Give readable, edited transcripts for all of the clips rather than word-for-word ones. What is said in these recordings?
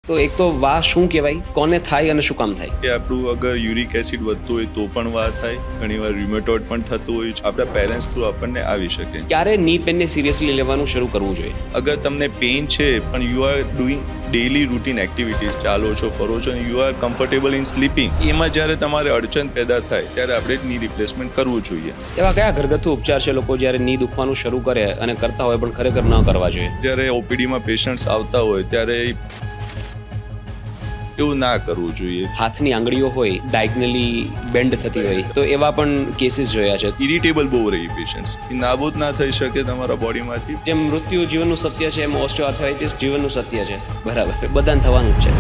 તો એક તો વા શું કહેવાય, કોને થાય અને શું કામ થાય? કે આપણું અગર યુરિક એસિડ વધતું હોય તો પણ વા થાય, ઘણીવાર રુમેટોઇડ પણ થતું હોય છે. આપણા પેરેન્ટ્સ થ્રુ આપણને આવી શકે. ક્યારે ની પેનને સિરિયસલી લેવાનું શરૂ કરવું જોઈએ? અગર તમને પેઇન છે પણ you are doing daily routine activities, ચાલો છો, ફરો છો અને you are comfortable in sleeping, એમાં જ્યારે તમારે અડચણ પેદા થાય ત્યારે આપણે ની રિપ્લેસમેન્ટ કરવું જોઈએ. એવા કયા ઘરગથ્થુ ઉપચાર છે લોકો જ્યારે ની દુખવાનું શરૂ કરે અને કરતા હોય પણ ખરેખર ન કરવા જોઈએ? જ્યારે ઓપીડીમાં પેશન્ટ્સ આવતા હોય ત્યારે એવું ના કરવું જોઈએ. હાથની આંગળીઓ હોય ડાયગનલી બેન્ડ થતી હોય તો એવા પણ કેસીસ જોયા છે. ઇરિટેબલ બહુ રહી પેશન્ટ્સ, એ નાબૂદ ના થઈ શકે તમારા બોડીમાંથી. જેમ મૃત્યુ જીવનનું સત્ય છે એમ ઓસ્ટિયોઆર્થરાઇટિસ જીવનનું સત્ય છે. બરાબર, બધાને થવાનું જ છે.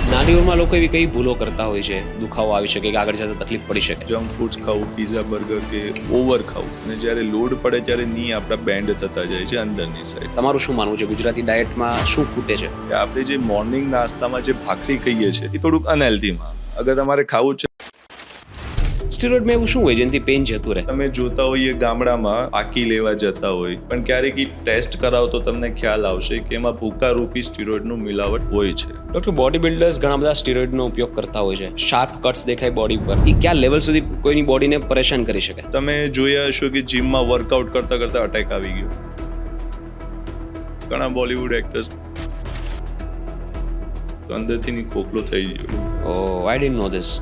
નાની ઉંમરમાં લોકો એવી કઈ ભૂલો કરતા હોય છે, દુખાવો આવી શકે કે આગળ જતા તકલીફ પડી શકે? જંક ફૂડ્સ ખાવું, પીઝા, બર્ગર કે ઓવર ખાવું, અને જ્યારે લોડ પડે ત્યારે ની આપણા બેન્ડ થતા જાય છે અંદરની સાઈડ. તમારું શું માનવું છે, ગુજરાતી ડાયટમાં શું ખૂટે છે? કે આપણે જે મોર્નિંગ નાસ્તામાં જે ભાખરી કહીએ છીએ એ થોડુંક અનહેલ્ધીમાં. અગર તમારે ખાવું છે, સ્ટીરોઇડમાં એવું શું હોય જેનાથી પેઇન જતું રહે? તમે જોતા હોઈએ ગામડામાં આકી લેવા જતા હોય પણ ક્યારેક ટેસ્ટ કરાવો તો તમને ખ્યાલ આવશે કે એમાં ભૂકા રૂપી સ્ટીરોઇડનું મિલાવટ હોય છે. ડોક્ટર, બોડી બિલ્ડર્સ ઘણા બધા સ્ટીરોઇડનો ઉપયોગ કરતા હોય છે. શાર્પ કટ્સ દેખાય બોડી પર, એ કયા લેવલ સુધી કોઈની બોડીને પરેશાન કરી શકે? તમે જોયા હશો કે જીમમાં વર્કઆઉટ કરતા કરતા અટેક આવી ગયો. ઘણા બોલિવૂડ એક્ટર્સ અંદરથી ખોખલો થઈ ગયો. ઓહ, આઈ ડિડન્ટ નો ધીસ.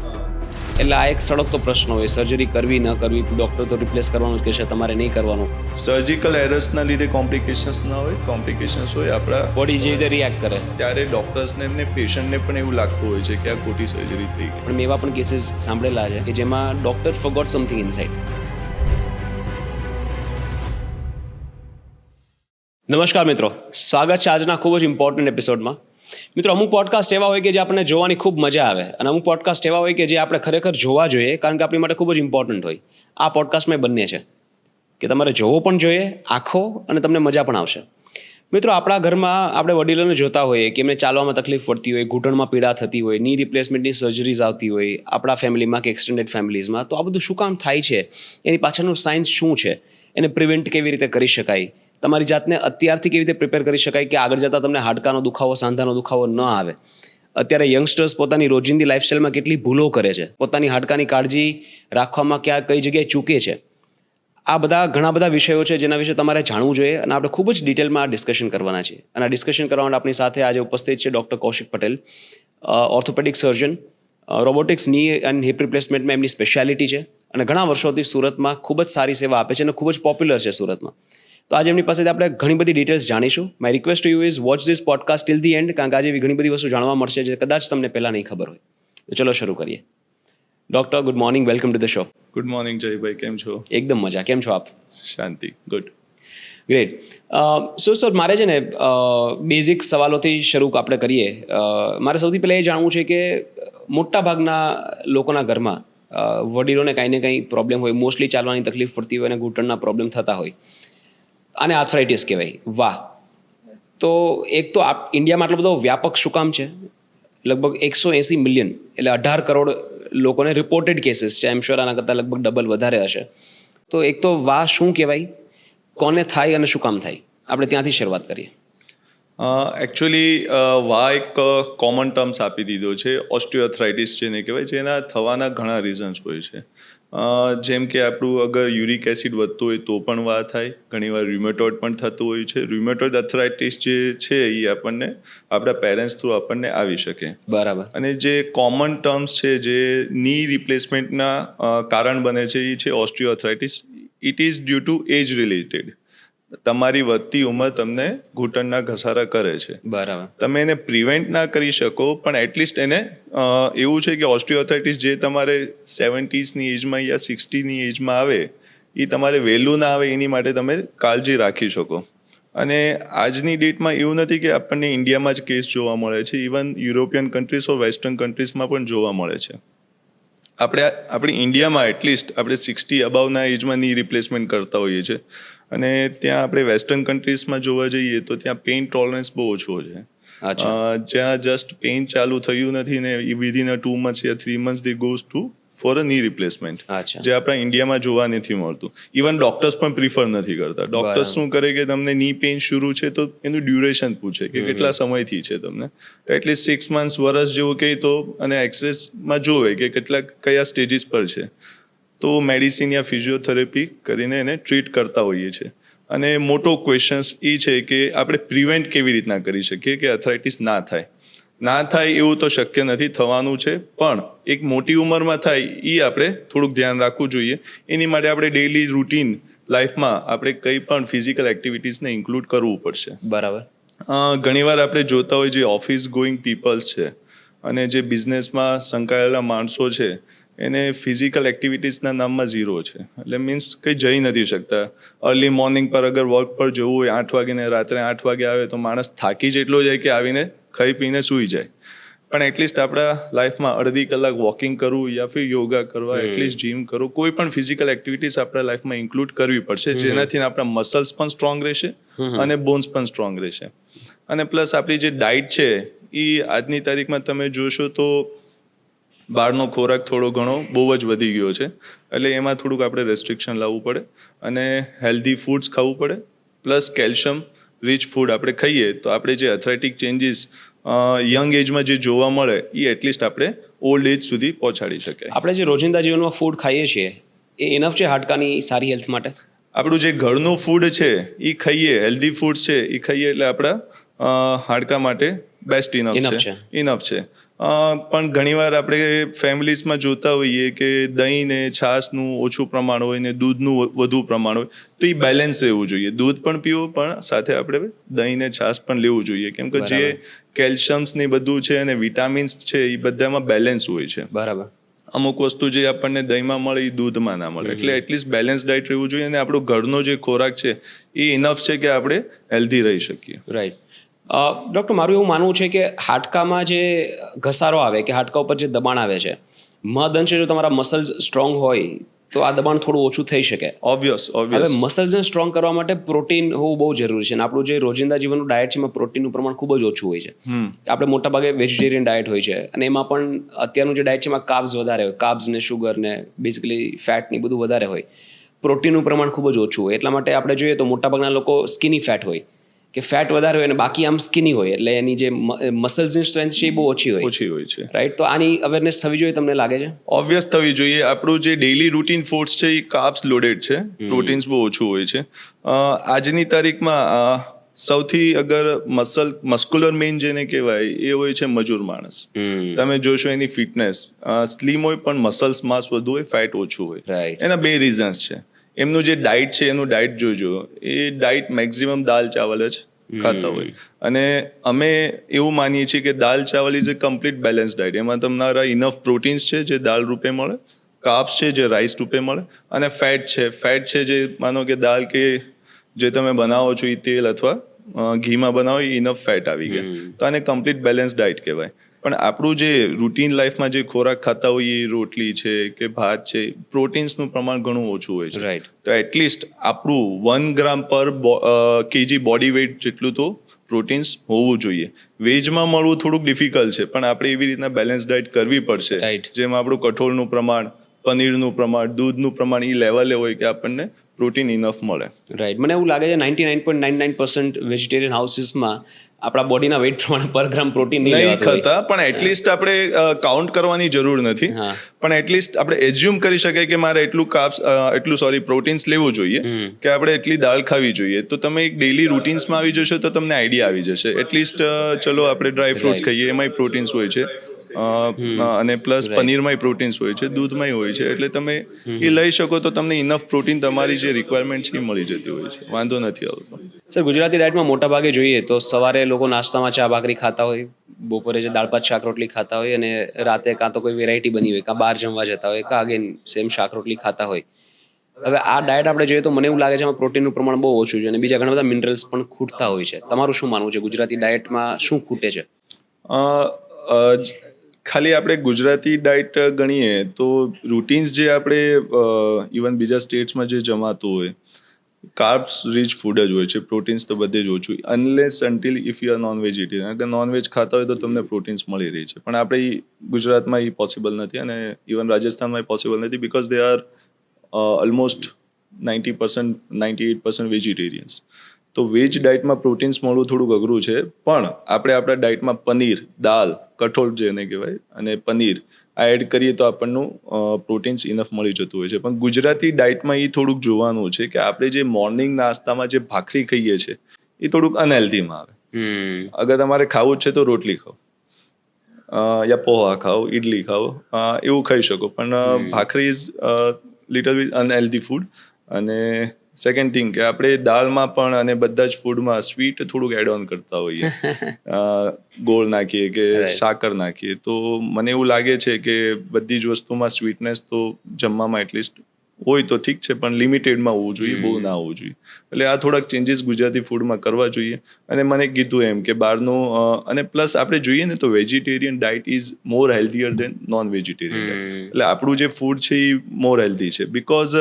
એટલે આ એક સળગતો પ્રશ્ન હોય, સર્જરી કરવી ન કરવી, ડોક્ટર તો રિપ્લેસ કરવાનું જ કહેશે, તમારે નહીં કરવાનું. સર્જિકલ એરર્સના લીધે કોમ્પ્લિકેશન્સ ના હોય, કોમ્પ્લિકેશન્સ હોય આપણા બોડી જે રીતે રિએક્ટ કરે ત્યારે ડોક્ટર્સને ને પેશન્ટને પણ એવું લાગતું હોય છે કે આ ખોટી સર્જરી થઈ ગઈ. પણ મેં એવા પણ કેસીસ સાંભળેલા છે કે જેમાં ડોક્ટર ફોરગોટ સમથિંગ ઇનસાઇડ. નમસ્કાર મિત્રો, સ્વાગત છે આજના ખૂબ જ ઇમ્પોર્ટન્ટ એપિસોડમાં. મિત્રો, અમુક પોડકાસ્ટ એવા હોય કે જે આપણને જોવાની ખૂબ મજા આવે અને અમુક પોડકાસ્ટ એવા હોય કે જે આપણે ખરેખર જોવા જોઈએ કારણ કે આપણી માટે ખૂબ જ ઇમ્પોર્ટન્ટ હોય. આ પોડકાસ્ટમાં બંને છે કે તમારે જોવો પણ જોઈએ, આખો, અને તમને મજા પણ આવશે. મિત્રો, આપણા ઘરમાં આપણે વડીલોને જોતા હોઈએ કે એમને ચાલવામાં તકલીફ પડતી હોય, ઘૂંટણમાં પીડા થતી હોય, ની રિપ્લેસમેન્ટની સર્જરીઝ આવતી હોય આપણા ફેમિલીમાં કે એક્સટેન્ડેડ ફેમિલીઝમાં. તો આ બધું શું કામ થાય છે, એની પાછળનું સાયન્સ શું છે, એને પ્રિવેન્ટ કેવી રીતે કરી શકાય, તમારી જાતને અત્યારથી કેવી રીતે પ્રિપેર કરી શકાય કે આગળ જતાં તમને હાડકાનો દુખાવો, સાંધાનો દુખાવો ન આવે. અત્યારે યંગસ્ટર્સ પોતાની રોજિંદી લાઈફસ્ટાઈલમાં કેટલી ભૂલો કરે છે, પોતાની હાડકાની કાળજી રાખવામાં ક્યાં કઈ જગ્યાએ ચૂકે છે. આ બધા ઘણા બધા વિષયો છે જેના વિશે તમારે જાણવું જોઈએ અને આપણે ખૂબ જ ડિટેલમાં ડિસ્કશન કરવાના છે. અને આ ડિસ્કશન કરવા માટે આપણી સાથે આજે ઉપસ્થિત છે ડૉક્ટર કૌશિક પટેલ, ઓર્થોપેડિક સર્જન, રોબોટિક્સ ની એન્ડ હિપ રિપ્લેસમેન્ટમાં એમની સ્પેશિયાલિટી છે અને ઘણા વર્ષોથી સુરતમાં ખૂબ જ સારી સેવા આપે છે અને ખૂબ જ પોપ્યુલર છે સુરતમાં. તો આજે એમની પાસેથી આપણે ઘણી બધી ડિટેલ્સ જાણીશું. My request to you is watch this podcast till the end, કારણ કે આજે એવી ઘણી બધી વસ્તુ જાણવા મળશે જે કદાચ તમને પહેલાં નહીં ખબર હોય. તો ચલો શરૂ કરીએ. Doctor, good morning, welcome to the show. Good morning Jaybhai, કેમ છો? એકદમ મજા. કેમ છો આપ? શાંતિ, ગુડ, ગ્રેટ. સર, મારે છે ને બેઝિક સવાલોથી શરૂ આપણે કરીએ. મારે સૌથી પહેલાં એ જાણવું છે કે મોટા ભાગના લોકોના ઘરમાં વડીલોને કાંઈ ને કંઈ પ્રોબ્લેમ હોય, મોસ્ટલી ચાલવાની તકલીફ પડતી હોય અને ઘૂંટણના પ્રોબ્લેમ થતા હોય. આને આર્થરાઇટિસ કહેવાય. વાહ. તો એક તો ઇન્ડિયામાં આટલો બધો વ્યાપક શું કામ છે? લગભગ 180 મિલિયન એટલે 18 કરોડ લોકોને રિપોર્ટેડ કેસીસ છે. આઈ એમ શ્યોર આના કરતાં લગભગ ડબલ વધારે હશે. તો એક તો વાહ શું કહેવાય, કોને થાય અને શું કામ થાય, આપણે ત્યાંથી શરૂઆત કરીએ. એકચ્યુઅલી વા એક કોમન ટર્મ્સ આપી દીધો છે. ઓસ્ટિયોઆર્થરાઇટિસ જેને કહેવાય છે, એના થવાના ઘણા રીઝન્સ હોય છે. જેમ કે આપણું અગર યુરિક એસિડ વધતું હોય તો પણ વા થાય, ઘણીવાર રુમેટોઇડ પણ થતું હોય છે. રુમેટોઇડ આર્થરાઇટિસ જે છે એ આપણને આપણા પેરેન્ટ્સ થ્રુ આપણને આવી શકે. બરાબર. અને જે કોમન ટર્મ્સ છે જે ની રિપ્લેસમેન્ટના કારણ બને છે એ છે osteoarthritis. It is due to age related. તમારી વધતી ઉંમર તમને ઘૂંટણના ઘસારા કરે છે. બરાબર. તમે એને પ્રિવેન્ટ ના કરી શકો પણ એટલીસ્ટ એને એવું છે કે ઓસ્ટિયોઆર્થરાઇટિસ જે તમારે 70ની એજમાં યા 60ની એજમાં આવે એ તમારે વહેલું ના આવે એની માટે તમે કાળજી રાખી શકો. અને આજની ડેટમાં એવું નથી કે આપણને ઇન્ડિયામાં જ કેસ જોવા મળે છે, ઇવન યુરોપિયન કન્ટ્રીઝ ઓર વેસ્ટર્ન કન્ટ્રીઝમાં પણ જોવા મળે છે. આપણી ઇન્ડિયામાં એટલીસ્ટ આપણે 60 અબાવના એજમાં ની રિપ્લેસમેન્ટ કરતા હોઈએ છીએ અને ત્યાં આપણે વેસ્ટર્ન કન્ટ્રીઝમાં જોવા જઈએ તો ત્યાં પેઇન ટોલરન્સ બહુ ઓછો છે. જ્યાં જસ્ટ પેઇન ચાલુ થયું નથી ને within 2 months yeah 3 months they goes to for a ની રિપ્લેસમેન્ટ, અચ્છા. જે આપણા ઇન્ડિયામાં જોવા નથી મળતું. ઇવન ડોક્ટર્સ પણ પ્રિફર નથી કરતા. ડોક્ટર્સ શું કરે કે તમને ની પેઇન શરૂ છે તો એનું ડ્યુરેશન પૂછે કે કેટલા સમયથી છે તમને, એટલીસ્ટ 6 months, વર્ષ જેવું કહે તો, અને એક્સરેસમાં જોવે કે કયા સ્ટેજીસ પર છે, તો મેડિસિન યા ફિઝિયોથેરાપી કરીને એને ટ્રીટ કરતા હોઈએ છીએ. અને મોટો ક્વેશ્ચન્સ એ છે કે આપણે પ્રિવેન્ટ કેવી રીતના કરી શકીએ કે આર્થરાઇટિસ ના થાય એવું તો શક્ય નથી, થવાનું છે, પણ એક મોટી ઉંમરમાં થાય એ આપણે થોડુંક ધ્યાન રાખવું જોઈએ. એની માટે આપણે ડેઇલી રૂટીન લાઈફમાં આપણે કંઈ પણ ફિઝિકલ એક્ટિવિટીઝને ઇન્ક્લુડ કરવું પડશે. બરાબર. ઘણીવાર આપણે જોતા હોય જે ઓફિસ ગોઈંગ પીપલ્સ છે અને જે બિઝનેસમાં સંકળાયેલા માણસો છે, એને ફિઝિકલ એક્ટિવિટીઝના નામમાં ઝીરો છે. એટલે મીન્સ કંઈ જઈ નથી શકતા. અર્લી મોર્નિંગ પર અગર વર્ક પર જવું હોય 8 વાગે ને રાત્રે 8 વાગે આવે તો માણસ થાકી જ એટલો જાય કે આવીને ખાઈ પીને સૂઈ જાય. પણ એટલીસ્ટ આપણા લાઈફમાં અડધી કલાક વોકિંગ કરવું યા ફિર યોગા કરવા, એટલીસ્ટ જીમ કરવું, કોઈ પણ ફિઝિકલ એક્ટિવિટીઝ આપણા લાઈફમાં ઇન્ક્લુડ કરવી પડશે, જેનાથી આપણા મસલ્સ પણ સ્ટ્રોંગ રહેશે અને બોન્સ પણ સ્ટ્રોંગ રહેશે. અને પ્લસ આપણી જે ડાયટ છે એ આજની તારીખમાં તમે જોશો તો બહારનો ખોરાક થોડો ઘણો બહુ જ વધી ગયો છે. એટલે એમાં થોડુંક આપણે રેસ્ટ્રિક્શન લાવવું પડે અને હેલ્ધી ફૂડ્સ ખાવું પડે. પ્લસ કેલ્શિયમ રિચ ફૂડ આપણે ખાઈએ તો આપણે જે આર્થરાઇટિક ચેન્જીસ યંગ એજમાં જે જોવા મળે એ એટલીસ્ટ આપણે ઓલ્ડ એજ સુધી પહોંચાડી શકાય. આપણે જે રોજિંદા જીવનમાં ફૂડ ખાઈએ છીએ એ ઇનફ છે હાડકાની સારી હેલ્થ માટે? આપણું જે ઘરનું ફૂડ છે એ ખાઈએ, હેલ્ધી ફૂડ છે એ ખાઈએ એટલે આપણા હાડકા માટે બેસ્ટ ઇનફ છે. પણ ઘણીવાર આપણે ફેમિલીઝમાં જોતા હોઈએ કે દહીં ને છાશનું ઓછું પ્રમાણ હોય ને દૂધનું વધુ પ્રમાણ હોય, તો એ બેલેન્સ રહેવું જોઈએ. દૂધ પણ પીવું પણ સાથે આપણે દહીં ને છાશ પણ લેવું જોઈએ, કેમ કે જે કેલ્શિયમ્સ ને બધું છે અને વિટામિન્સ છે એ બધામાં બેલેન્સ હોય છે. બરાબર. અમુક વસ્તુ જે આપણને દહીંમાં મળે એ દૂધમાં ના મળે. એટલે એટલીસ્ટ બેલેન્સ ડાયટ રહેવું જોઈએ અને આપણો ઘરનો જે ખોરાક છે એ ઇનફ છે કે આપણે હેલ્ધી રહી શકીએ. રાઈટ. ડૉક્ટર, મારું એવું માનવું છે કે હાડકામાં જે ઘસારો આવે કે હાડકા ઉપર જે દબાણ આવે છે, મહદ અંશે જો તમારા મસલ્સ સ્ટ્રોંગ હોય તો આ દબાણ થોડું ઓછું થઈ શકે. ઓબ્વિયસ. હવે મસલ્સને સ્ટ્રોંગ કરવા માટે પ્રોટીન હોવું બહુ જરૂરી છે અને આપણું જે રોજિંદા જીવનનું ડાયટ છે એમાં પ્રોટીનનું પ્રમાણ ખૂબ જ ઓછું હોય છે. આપણે મોટાભાગે વેજીટેરિયન ડાયટ હોય છે અને એમાં પણ અત્યારનું જે ડાયટ છે એમાં કાર્બ્સ વધારે હોય, કાર્બ્સ ને શુગર ને બેઝિકલી ફેટ ને બધું વધારે હોય, પ્રોટીનનું પ્રમાણ ખૂબ જ ઓછું હોય. એટલા માટે આપણે જોઈએ તો મોટાભાગના લોકો સ્કિની ફેટ હોય કે ફેટ વધારે હોય અને બાકી આમ સ્કિની હોય, એટલે એની જે મસલ્સની સ્ટ્રેન્થ છે એ બહુ ઓછી હોય છે. રાઈટ. તો આની અવેરનેસ થવી જોઈએ તમને લાગે છે? ઓબ્વિયસ થવી જોઈએ. આપણું જે ડેઇલી રૂટીન ફૂડ્સ છે એ કાર્બ્સ લોડેડ છે, પ્રોટીન્સ બહુ ઓછું હોય છે. આજની તારીખમાં સૌથી અગર મસ્ક્યુલર મેન જેને કહેવાય એ હોય છે મજૂર માણસ. તમે જોશો એની ફિટનેસ સ્લિમ હોય પણ મસલ્સ માસ વધુ હોય, ફેટ ઓછું હોય. એના 2 રીઝન્સ છે. એમનું જે ડાયટ છે એનું ડાયટ જોજો, એ ડાયટ મેક્સિમમ દાલ ચાવલ જ ખાતા હોય. અને અમે એવું માનીએ છીએ કે દાલ ચાવલ is a complete balance diet. એમાં તમારા ઇનફ પ્રોટીન્સ છે જે દાલ રૂપે મળે, કાર્બ્સ છે જે રાઈસ રૂપે મળે, અને ફેટ છે જે માનો કે દાલ કે જે તમે બનાવો છો એ તેલ અથવા ઘીમાં બનાવો એ ઇનફ ફેટ આવી ગયા, તો આને કમ્પ્લીટ બેલેન્સ ડાયટ કહેવાય. પણ આપણું જે રૂટીન લાઈફમાં જે ખોરાક ખાતા હોઈએ, રોટલી છે કે ભાત છે, પ્રોટીન્સનું પ્રમાણ ઘણું ઓછું હોય છે. તો એટલીસ્ટ આપણું 1 ગ્રામ પર કેજી બોડી વેઇટ જેટલું તો પ્રોટીન્સ હોવું જોઈએ. વેજમાં મળવું થોડુંક ડિફિકલ્ટ છે, પણ આપણે એવી રીતના બેલેન્સ ડાયટ કરવી પડશે જેમાં આપણું કઠોળનું પ્રમાણ, પનીરનું પ્રમાણ, દૂધનું પ્રમાણ એ લેવલે હોય કે આપણને પ્રોટીન ઇનફ મળે. રાઈટ. મને એવું લાગે છે 99.99% વેજીટેરિયન હાઉસીસમાં આપણા બોડીના વેઇટ પ્રમાણે પર ગ્રામ પ્રોટીન નહીં ખાતા, પણ એટલીસ્ટ આપણે કાઉન્ટ કરવાની જરૂર નથી. પણ એટલીસ્ટ આપણે એઝ્યુમ કરી શકાય કે મારે એટલું પ્રોટીન્સ લેવું જોઈએ કે આપણે એટલી દાળ ખાવી જોઈએ. તો તમે એક ડેઇલી રૂટીન્સમાં આવી જશો તો તમને આઈડિયા આવી જશે. એટલીસ્ટ ચલો આપણે ડ્રાય ફ્રૂટ્સ ખાઈએ, એમાંય પ્રોટીન્સ હોય છે, અને પ્લસ પનીરમાંય પ્રોટીન્સ હોય છે, દૂધમાંય હોય છે. એટલે તમે એ લઈ શકો તો તમને ઇનફ પ્રોટીન તમારી જે રિક્વાયરમેન્ટ છે એ મળી જતી હોય છે, વાંધો નથી આવતો. સર, ગુજરાતી ડાયટમાં મોટા ભાગે જોઈએ તો સવારે લોકો નાસ્તામાં ચા ભાખરી ખાતા હોય, બપોરે જે દાળ ભાત શાક રોટલી ખાતા હોય, અને રાતે કાં તો કોઈ વેરાયટી બની હોય, કાં બહાર જમવા જતા હોય, કાં અગેન સેમ શાક રોટલી ખાતા હોય. હવે આ ડાયટ આપણે જોઈએ તો મને એવું લાગે છે એમાં પ્રોટીનનું પ્રમાણ બહુ ઓછું છે અને બીજા ઘણા બધા મિનરલ્સ પણ ખૂટતા હોય છે. તમારું શું માનવું છે, ગુજરાતી ડાયટમાં શું ખૂટે છે? ખાલી આપણે ગુજરાતી ડાયટ ગણીએ તો રૂટીન્સ જે આપણે ઇવન બીજા સ્ટેટ્સમાં જે જમાતું હોય, કાર્બ્સ રીચ ફૂડ જ હોય છે, પ્રોટીન્સ તો બધે જ ઓછું, unless until if you are non vegetarian. અગર નોનવેજ ખાતા હોય તો તમને પ્રોટીન્સ મળી રહી છે, પણ આપણે ગુજરાતમાં એ પોસિબલ નથી અને ઇવન રાજસ્થાનમાં એ પોસિબલ નથી બિકોઝ દે આર ઓલમોસ્ટ 98% વેજીટેરિયન્સ. તો વેજ ડાયટમાં પ્રોટીન્સ મળવું થોડુંક અઘરું છે, પણ આપણે આપણા ડાયટમાં પનીર, દાલ, કઠોળ જેને કહેવાય, અને પનીર આ એડ કરીએ તો આપણનું પ્રોટીન્સ ઇનફ મળી જતું હોય છે. પણ ગુજરાતી ડાયટમાં એ થોડુંક જોવાનું છે કે આપણે જે મોર્નિંગ નાસ્તામાં જે ભાખરી ખાઈએ છીએ એ થોડુંક અનહેલ્ધીમાં આવે. અગર તમારે ખાવું જ છે તો રોટલી ખાઓ, યા પોહા ખાઓ, ઇડલી ખાઓ, એવું ખાઈ શકો, પણ bhakri is little bit unhealthy food. અને સેકન્ડ થિંગ કે આપણે દાળમાં પણ અને બધા જ ફૂડમાં સ્વીટ થોડુંક એડ ઓન કરતા હોઈએ, ગોળ નાખીએ કે સાકર નાખીએ, તો મને એવું લાગે છે કે બધી જ વસ્તુમાં સ્વીટનેસ તો જમવામાં એટલીસ્ટ હોય તો ઠીક છે, પણ લિમિટેડમાં હોવું જોઈએ, બહુ ના હોવું જોઈએ. એટલે આ થોડાક ચેન્જીસ ગુજરાતી ફૂડમાં કરવા જોઈએ. અને મને કીધું એમ કે બહારનું અને પ્લસ આપણે જોઈએ ને તો vegetarian diet is more healthier than non vegetarian diet. એટલે આપણું જે ફૂડ છે એ મોર હેલ્ધી છે because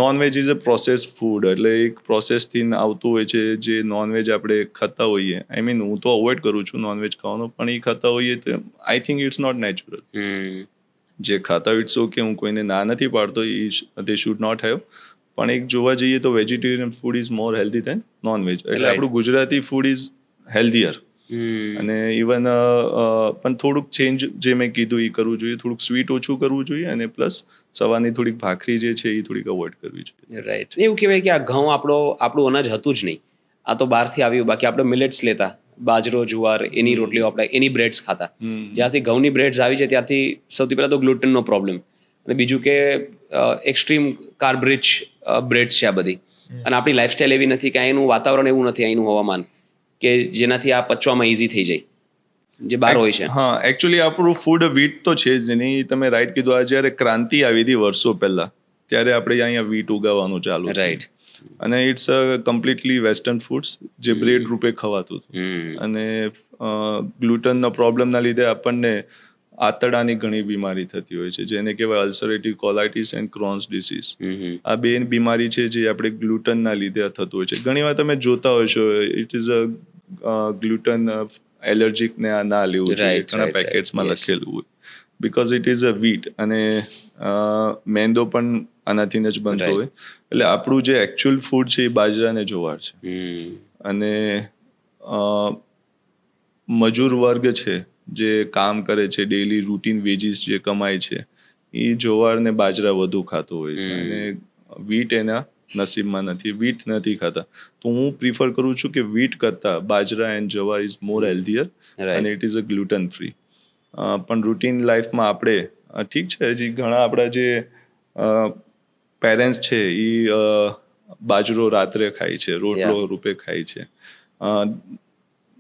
nonveg is a process food, એટલે એક પ્રોસેસથી આવતું હોય છે. જે નોનવેજ આપણે ખાતા હોઈએ, આઈ મીન હું તો અવોઇડ કરું છું નોનવેજ ખાવાનું, પણ એ ખાતા હોઈએ તો I think it's not natural. જે ખાતા હોય ઇટ્સ ઓકે, હું કોઈને ના નથી પાડતો, દે શુડ નોટ હેવ, પણ એક જોવા જઈએ તો vegetarian food is more healthy than nonveg. એટલે આપણું ગુજરાતી ફૂડ ઇઝ હેલ્ધીયર. અને ઇવન પણ થોડુંક ચેન્જ જે મેં કીધું એ કરવું જોઈએ, થોડુંક સ્વીટ ઓછું કરવું જોઈએ, અને પ્લસ સવારની થોડીક ભાખરી જે છે એ થોડીક અવોઇડ કરવી જોઈએ. રાઈટ. એવું કહેવાય કે આ ઘઉં આપણું અનાજ હતું જ નહીં, આ તો બહારથી આવ્યું. બાકી આપણે મિલેટ્સ લેતા, બાજરો, જુવાર, એની રોટલીઓ આપણે એની બ્રેડ્સ ખાતા. જ્યારથી ઘઉંની બ્રેડ્સ આવી છે ત્યારથી સૌથી પહેલાં તો ગ્લુટનનો પ્રોબ્લેમ, અને બીજું કે એક્સ્ટ્રીમ કાર્બ રિચ બ્રેડ્સ છે આ બધી. અને આપણી લાઈફસ્ટાઈલ એવી નથી કે અહીંનું વાતાવરણ એવું નથી, અહીંનું હવામાન કે જેનાથી આ પચવામાં ઇઝી થઈ જાય જે બહાર હોય છે. હા, એકચ્યુઅલી આપણું ફૂડ વીટ તો છે જ નહીં. તમે રાઈટ કીધું. આ જ્યારે ક્રાંતિ આવી હતી વર્ષો પહેલા, ત્યારે આપણે અહીંયા વીટ ઉગાવવાનું ચાલુ, રાઈટ. અને it's a completely western foods જે બ્રેડ રૂપે ખવાતું હતું. અને ગ્લુટનના પ્રોબ્લેમના લીધે આપણને આંતરડાની ઘણી બીમારી થતી હોય છે, જેને કહેવાય ulcerative colitis and Crohn's disease. આ બે બીમારી છે જે આપણે ગ્લુટનના લીધે થતું હોય છે. ઘણીવાર તમે જોતા હોય છો it is a gluten allergic ને આ ના લેવું જોઈએ, ઘણા પેકેટ્સમાં લખેલું હોય, બિકોઝ ઇટ ઇઝ અ વીટ. અને મેંદો પણ આનાથી જ બનતો હોય. એટલે આપણું જે એકચ્યુઅલ ફૂડ છે એ બાજરા અને જુવાર છે. અને મજૂર વર્ગ છે જે કામ કરે છે, ડેલી રૂટીન વેજીસ જે કમાય છે, એ જુવાર ને બાજરા વધુ ખાતો હોય છે. અને વીટ એના નસીબમાં નથી, વીટ નથી ખાતા. તો હું પ્રિફર કરું છું કે વીટ કરતા બાજરા એન્ડ જવાર ઇઝ મોર હેલ્ધીયર, અને it is a gluten free. પણ રૂટીન લાઈફમાં આપણે ઠીક છે, હજી ઘણા આપણા જે પેરેન્ટ્સ છે એ બાજરો રાત્રે ખાય છે, રોટલો રૂપે ખાય છે,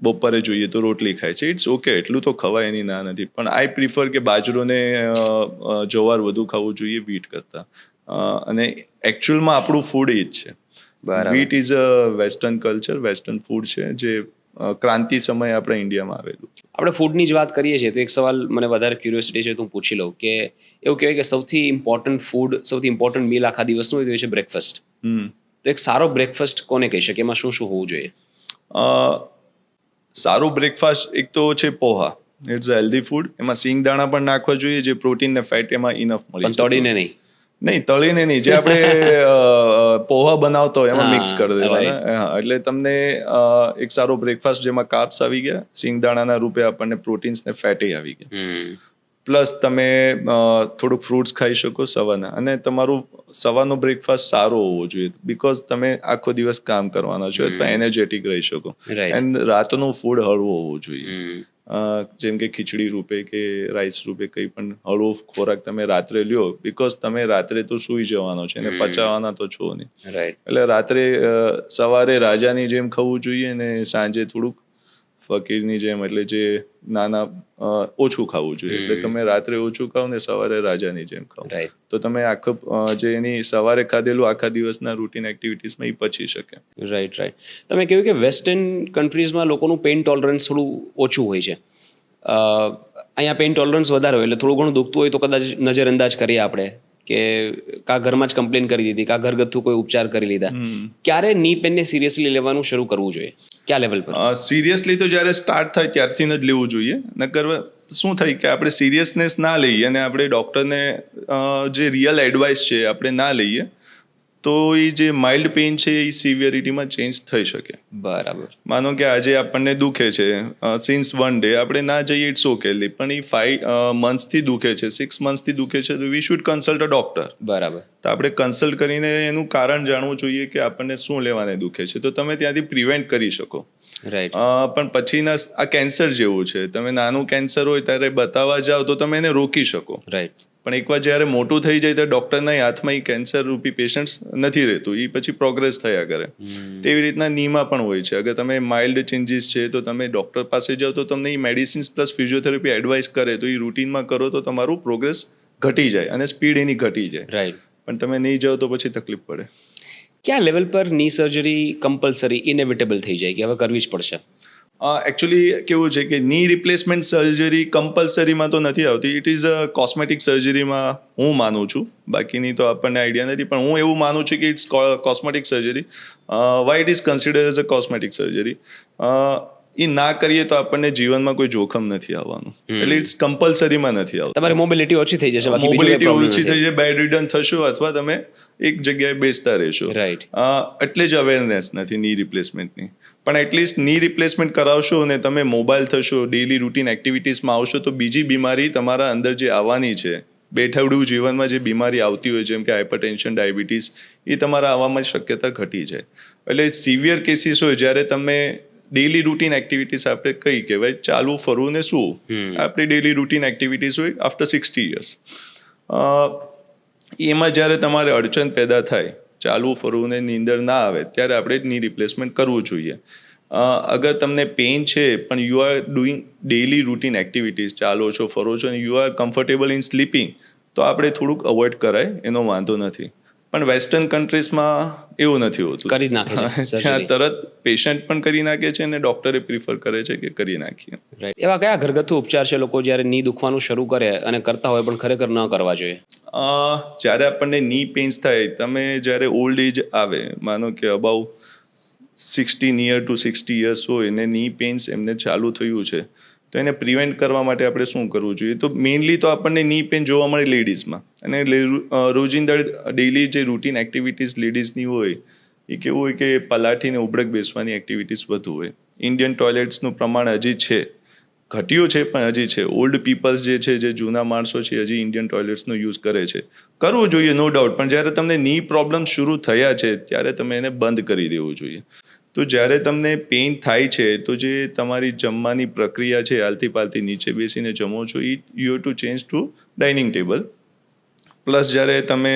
બપોરે જોઈએ તો રોટલી ખાય છે. ઇટ્સ ઓકે, એટલું તો ખવાય, એની ના નથી. પણ આઈ પ્રિફર કે બાજરોને જવાર વધુ ખાવું જોઈએ વીટ કરતા. અને એકચ્યુઅલમાં આપણું ફૂડ એ જ છે. Wheat is a western culture, western food છે જે ક્રાંતિ સમયે આપણા ઇન્ડિયામાં આવેલું. આપણે ફૂડની જ વાત કરીએ છીએ તો એક સવાલ મને વધારે ક્યુરિયોસિટી છે તો હું પૂછી લઉં કે એવું કહેવાય કે સૌથી ઇમ્પોર્ટન્ટ ફૂડ, સૌથી ઇમ્પોર્ટન્ટ મીલ આખા દિવસનું હોય છે બ્રેકફાસ્ટ. તો એક સારો બ્રેકફાસ્ટ કોને કહી શકે, એમાં શું શું હોવું જોઈએ? સારું બ્રેકફાસ્ટ એક તો છે poha. It's a healthy food. એમાં સિંગદાણા પણ નાખવા જોઈએ, જે પ્રોટીન ને ફેટ એમાં ઇનફ મળી. પણ તળીને નહીં, તળીને નહીં, જે આપણે પોહા બનાવતો હોય એમાં મિક્સ કરી દેવાના. એટલે તમને એક સારો બ્રેકફાસ્ટ જેમાં કાર્બ્સ આવી ગયા, સિંગદાણાના રૂપે આપણને પ્રોટીન્સ ને ફેટ આવી ગયા, પ્લસ તમે થોડુંક ફ્રૂટ્સ ખાઈ શકો સવારના. અને તમારું સવારનો બ્રેકફાસ્ટ સારો હોવો જોઈએ, બિકોઝ તમે આખો દિવસ કામ કરવાના છો, અથવા એનર્જેટિક રહી શકો. એન્ડ રાતનું ફૂડ હળવું હોવું જોઈએ, જેમ કે ખીચડી રૂપે કે રાઈસ રૂપે કંઈ પણ હળવો ખોરાક તમે રાત્રે લ્યો, બિકોઝ તમે રાત્રે તો સૂઈ જવાનો છે અને પચાવવાના તો છો નહીં. એટલે રાત્રે સવારે રાજાની જેમ ખાવું જોઈએ ને સાંજે થોડુંક ફકીરની જેમ, એટલે જે નાના ઓછું ખાવું જોઈએ. એટલે તમે રાત્રે ઓછું ખાઓ ને સવારે રાજાની જેમ ખાઓ, તો તમે આખું જે એની સવારે ખાધેલું આખા દિવસના રૂટીન એક્ટિવિટીઝમાં એ પચી શકે. રાઈટ. તમે કહ્યું કે વેસ્ટર્ન કન્ટ્રીઝમાં લોકોનું પેઇન ટોલરન્સ થોડું ઓછું હોય છે, અહીંયા પેઇન ટોલરન્સ વધારે હોય, એટલે થોડું ઘણું દુખતું હોય તો કદાચ નજરઅંદાજ કરીએ આપણે કે કા ઘરમાં જ કમ્પ્લેન કરી દીધી કા ઘરગથ્થુ કોઈ ઉપચાર કરી લીધા, ક્યારે ની પેનને સિરિયસલી લેવાનું શરૂ કરવું જોઈએ, કયા લેવલ પર? સિરિયસલી તો જ્યારે સ્ટાર્ટ થાય ત્યારથી જ લેવું જોઈએ. નકર શું થાય કે આપણે સિરિયસનેસ ના લઈએ અને આપણે ડૉક્ટરને જે રિયલ એડવાઇસ છે આપણે ના લઈએ તો એ જે માઇલ્ડ પેઇન છે એ સિવિયરિટીમાં ચેન્જ થઈ શકે. બરાબર. માનો કે આજે આપણને દુખે છે સિન્સ 1 day, આપણે ના જઈએ ઇટ્સ ઓકે, પણ એ 5 monthsથી દુખે છે, 6 monthsથી દુખે છે, તો we should consult a doctor. બરાબર. તો આપણે કન્સલ્ટ કરીને એનું કારણ જાણવું જોઈએ કે આપણને શું લેવાને દુખે છે, તો તમે ત્યાંથી પ્રિવેન્ટ કરી શકો. રાઈટ. પણ પછીના આ કેન્સર જેવું છે, તમે નાનું કેન્સર હોય ત્યારે બતાવવા જાઓ તો તમે એને રોકી શકો. રાઈટ. પણ એકવાર જ્યારે મોટું થઈ જાય તો ડૉક્ટરના હાથમાં એ કેન્સર રૂપી પેશન્ટ્સ નથી રહેતું, એ પછી પ્રોગ્રેસ થયા કરે. તેવી રીતના નીમાં પણ હોય છે. અગર તમે માઇલ્ડ ચેન્જીસ છે તો તમે ડૉક્ટર પાસે જાઓ તો તમને એ મેડિસિન્સ પ્લસ ફિઝિયોથેરાપી એડવાઇસ કરે તો એ રૂટીનમાં કરો તો તમારું પ્રોગ્રેસ ઘટી જાય અને સ્પીડ એની ઘટી જાય. રાઈટ. પણ તમે નહીં જાઓ તો પછી તકલીફ પડે. ક્યાં લેવલ પર ની સર્જરી કમ્પલસરી ઇનેવિટેબલ થઈ જાય કે હવે કરવી જ પડશે? એકચ્યુઅલી કેવું છે કે ની રિપ્લેસમેન્ટ સર્જરી કમ્પલસરીમાં તો નથી આવતી. ઇટ ઇઝ અ કોસ્મેટિક સર્જરીમાં હું માનું છું, બાકીની તો આપણને આઈડિયા નથી, પણ હું એવું માનું છું કે it's cosmetic surgery. Why it is considered as a cosmetic surgery? એ ના કરીએ તો આપણને જીવનમાં કોઈ જોખમ નથી આવવાનું, એટલે ઇટ્સ કમ્પલસરીમાં નથી આવતું. તમારી મોબિલિટી ઓછી થઈ જશે, બાકી બીજું મોબિલિટી કોઈ problem ઓછી નથી. થઈ જાય, બેડ રિડન થશો અથવા તમે એક જગ્યાએ બેસતા રહેશો. Right. એટલે જ અવેરનેસ નથી ની રિપ્લેસમેન્ટની. પણ એટલીસ્ટ ની રિપ્લેસમેન્ટ કરાવશો અને તમે મોબાઈલ થશો, ડેલી રૂટીન એક્ટિવિટીઝમાં આવશો તો બીજી બીમારી તમારા અંદર જે આવવાની છે, બેઠવડું જીવનમાં જે બીમારી આવતી હોય જેમ કે હાઇપરટેન્શન, ડાયાબિટીસ, એ તમારા આવવામાં શક્યતા ઘટી જાય. એટલે સિવિયર કેસીસ હોય જ્યારે તમે ડેલી રૂટીન એક્ટિવિટીઝ આપણે કઈ કહેવાય, ચાલવું ફરવું ને શું, આપણી ડેલી રૂટીન એક્ટિવિટીઝ હોય આફ્ટર 60 years, એમાં જ્યારે તમારે અડચણ પેદા થાય, ચાલવું ફરવું ને નીંદર ના આવે, ત્યારે આપણે ની રિપ્લેસમેન્ટ કરવું જોઈએ. અગર તમને પેઇન છે પણ you are doing daily routine activities, ચાલો છો ફરો છો અને you are comfortable in sleeping, તો આપણે થોડુંક અવોઇડ કરાય, એનો વાંધો નથી. પણ વેસ્ટર્ન કન્ટ્રીઝમાં એવું નથી હોતું, કરી જ નાખે છે surgery. ત્યાં તરત પેશન્ટ પણ કરી નાખે છે અને ડૉક્ટરે પ્રિફર કરે છે કે કરી નાખીએ. રાઈટ. એવા કયા ઘરગથ્થુ ઉપચાર છે લોકો જ્યારે ની દુખવાનું શરૂ કરે અને કરતા હોય પણ ખરેખર ન કરવા જોઈએ? જ્યારે આપણને ની પેઇન્સ થાય, તમે જ્યારે ઓલ્ડ એજ આવે, માનો કે અબાઉ 16 near to 60 years હોય ને ની પેઇન્સ એમને ચાલુ થયું છે, તો એને પ્રિવેન્ટ કરવા માટે આપણે શું કરવું જોઈએ? તો મેઇનલી તો આપણને ની પેઇન જોવા મળે લેડીઝમાં, અને રોજિંદા ડેલી જે રૂટીન એક્ટિવિટીઝ લેડીઝની હોય એ કેવું હોય કે પલાઠીને ઉબળક બેસવાની એક્ટિવિટીઝ વધુ હોય. ઇન્ડિયન ટોયલેટ્સનું પ્રમાણ હજી છે, ઘટ્યું છે પણ હજી છે. ઓલ્ડ પીપલ્સ જે છે, જે જૂના માણસો છે, હજી ઇન્ડિયન ટોયલેટ્સનો યુઝ કરે છે. કરવું જોઈએ નો ડાઉટ, પણ જ્યારે તમને ની પ્રોબ્લેમ શરૂ થયા છે ત્યારે તમે એને બંધ કરી દેવું જોઈએ. તો જ્યારે તમને પેઇન થાય છે તો જે તમારી જમવાની પ્રક્રિયા છે, હાલતી પાલતી નીચે બેસીને જમો છો, you have to change to dining table. Plus જ્યારે તમે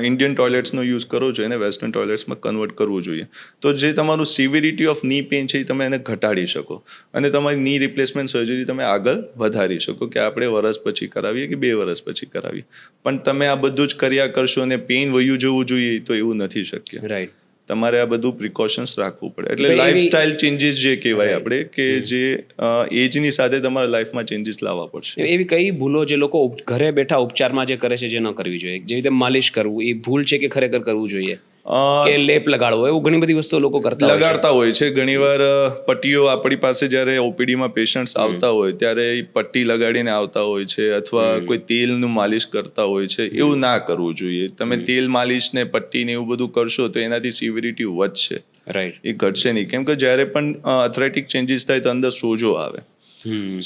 ઇન્ડિયન ટોયલેટ્સનો યુઝ કરો છો એને વેસ્ટર્ન ટોયલેટ્સમાં કન્વર્ટ કરવું જોઈએ. તો જે તમારું સિવિરિટી ઓફ ની પેઇન છે એ તમે એને ઘટાડી શકો અને તમારી ની રિપ્લેસમેન્ટ સર્જરી તમે આગળ વધારી શકો, કે આપણે વરસ પછી કરાવીએ કે 2 વર્ષ પછી કરાવીએ. પણ તમે આ બધું જ કર્યા કરશો અને પેઇન વયું જવું જોઈએ તો એવું નથી શક્ય. રાઈટ. તમારે આ બધું પ્રિકોશન્સ રાખવું પડે. એટલે લાઇફસ્ટાઇલ ચેન્જીસ જે કહેવાય આપણે, કે જે એજની સાથે તમારા લાઈફમાં ચેન્જીસ લાવવા પડશે. એવી કઈ ભૂલો જે લોકો ઘરે બેઠા ઉપચારમાં જે કરે છે જે ન કરવી જોઈએ? જેવી રીતે માલિશ કરવું, એ ભૂલ છે કે ખરેખર કરવું જોઈએ? કે લેપ લગાડવો, એવું ઘણી બધી વસ્તુઓ લોકો લગાડતા હોય છે. ઘણીવાર પટ્ટીઓ આપણી પાસે જ્યારે ઓપીડીમાં પેશન્ટ્સ આવતા હોય ત્યારે પટ્ટી લગાડીને આવતા હોય છે, અથવા કોઈ તેલનું માલિશ કરતા હોય છે. એવું ના કરવું જોઈએ. તમે તેલ માલિશ ને પટ્ટી ને એવું બધું કરશો તો એનાથી સિવિરિટી વધશે, રાઈટ, એ ઘટશે નહીં. કેમ કે જ્યારે પણ આર્થરાઇટિક ચેન્જીસ થાય તો અંદર સોજો આવે,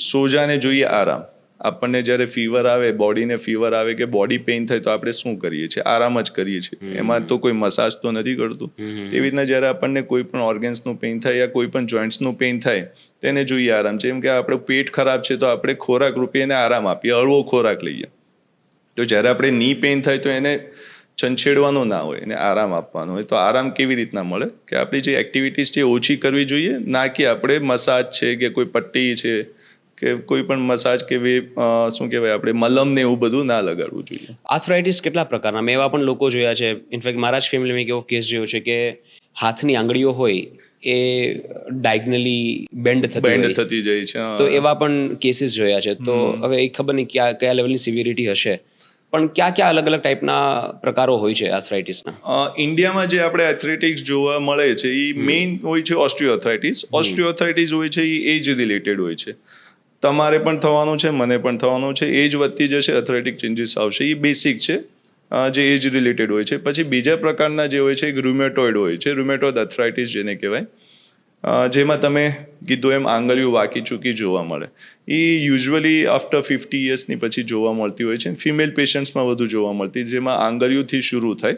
સોજાને જોઈએ આરામ. આપણને જ્યારે ફીવર આવે, બોડીને ફીવર આવે કે બોડી પેઇન થાય તો આપણે શું કરીએ છીએ? આરામ જ કરીએ છીએ. એમાં તો કોઈ મસાજ તો નથી કરતું. તેવી રીતના જ્યારે આપણને કોઈ પણ ઓર્ગન્સનું પેઇન થાય યા કોઈ પણ જોઈન્ટ્સનું પેઇન થાય તેને જોઈએ આરામ. જેમ કે આપણું પેટ ખરાબ છે તો આપણે ખોરાક રૂપે એને આરામ આપીએ, હળવો ખોરાક લઈએ. તો જ્યારે આપણે ની પેઇન થાય તો એને છંછેડવાનો ના હોય, એને આરામ આપવાનો હોય. તો આરામ કેવી રીતના મળે? કે આપણી જે એક્ટિવિટીઝ છે ઓછી કરવી જોઈએ, ના કે આપણે મસાજ છે કે કોઈ પટ્ટી છે કે કોઈ પણ મસાજ કે શું કહેવાય આપણે મલમ ને એવું બધું ના લગાડવું જોઈએ. આર્થરાઇટિસ કેટલા પ્રકારના? મેં એવા પણ લોકો જોયા છે, ઇનફેક્ટ મારા જ ફેમિલીમાં એક એવો કેસ જોયો છે કે હાથની આંગળીઓ હોય એ ડાયગનલી બેન્ડ થતી જાય છે. તો એવા પણ કેસીસ જોયા છે. તો હવે એ ખબર નહીં કયા લેવલની સિવિરિટી હશે. પણ ક્યાં અલગ અલગ ટાઈપના પ્રકારો હોય છે આર્થરાઇટિસના? ઇન્ડિયામાં જે આપણે એથ્લેટિક્સ જોવા મળે છે એ મેઇન હોય છે ઓસ્ટિયોઆર્થરાઇટિસ. ઓસ્ટિયોઆર્થરાઇટિસ હોય છે એ એજ રિલેટેડ હોય છે. તમારે પણ થવાનું છે, મને પણ થવાનું છે. એજ વધતી જશે, એથ્લેટિક ચેન્જીસ આવશે. એ બેસિક છે જે એજ રિલેટેડ હોય છે. પછી બીજા પ્રકારના જે હોય છે એક રૂમેટોઇડ હોય છે, રૂમેટોઇડ આર્થરાઇટિસ જેને કહેવાય, જેમાં તમે કીધું એમ આંગળીઓ વાકી ચૂકી જોવા મળે. એ યુઝ્યુઅલી આફ્ટર 50 યર્સની પછી જોવા મળતી હોય છે. ફિમેલ પેશન્ટ્સમાં વધુ જોવા મળતી, જેમાં આંગળીઓથી શરૂ થાય.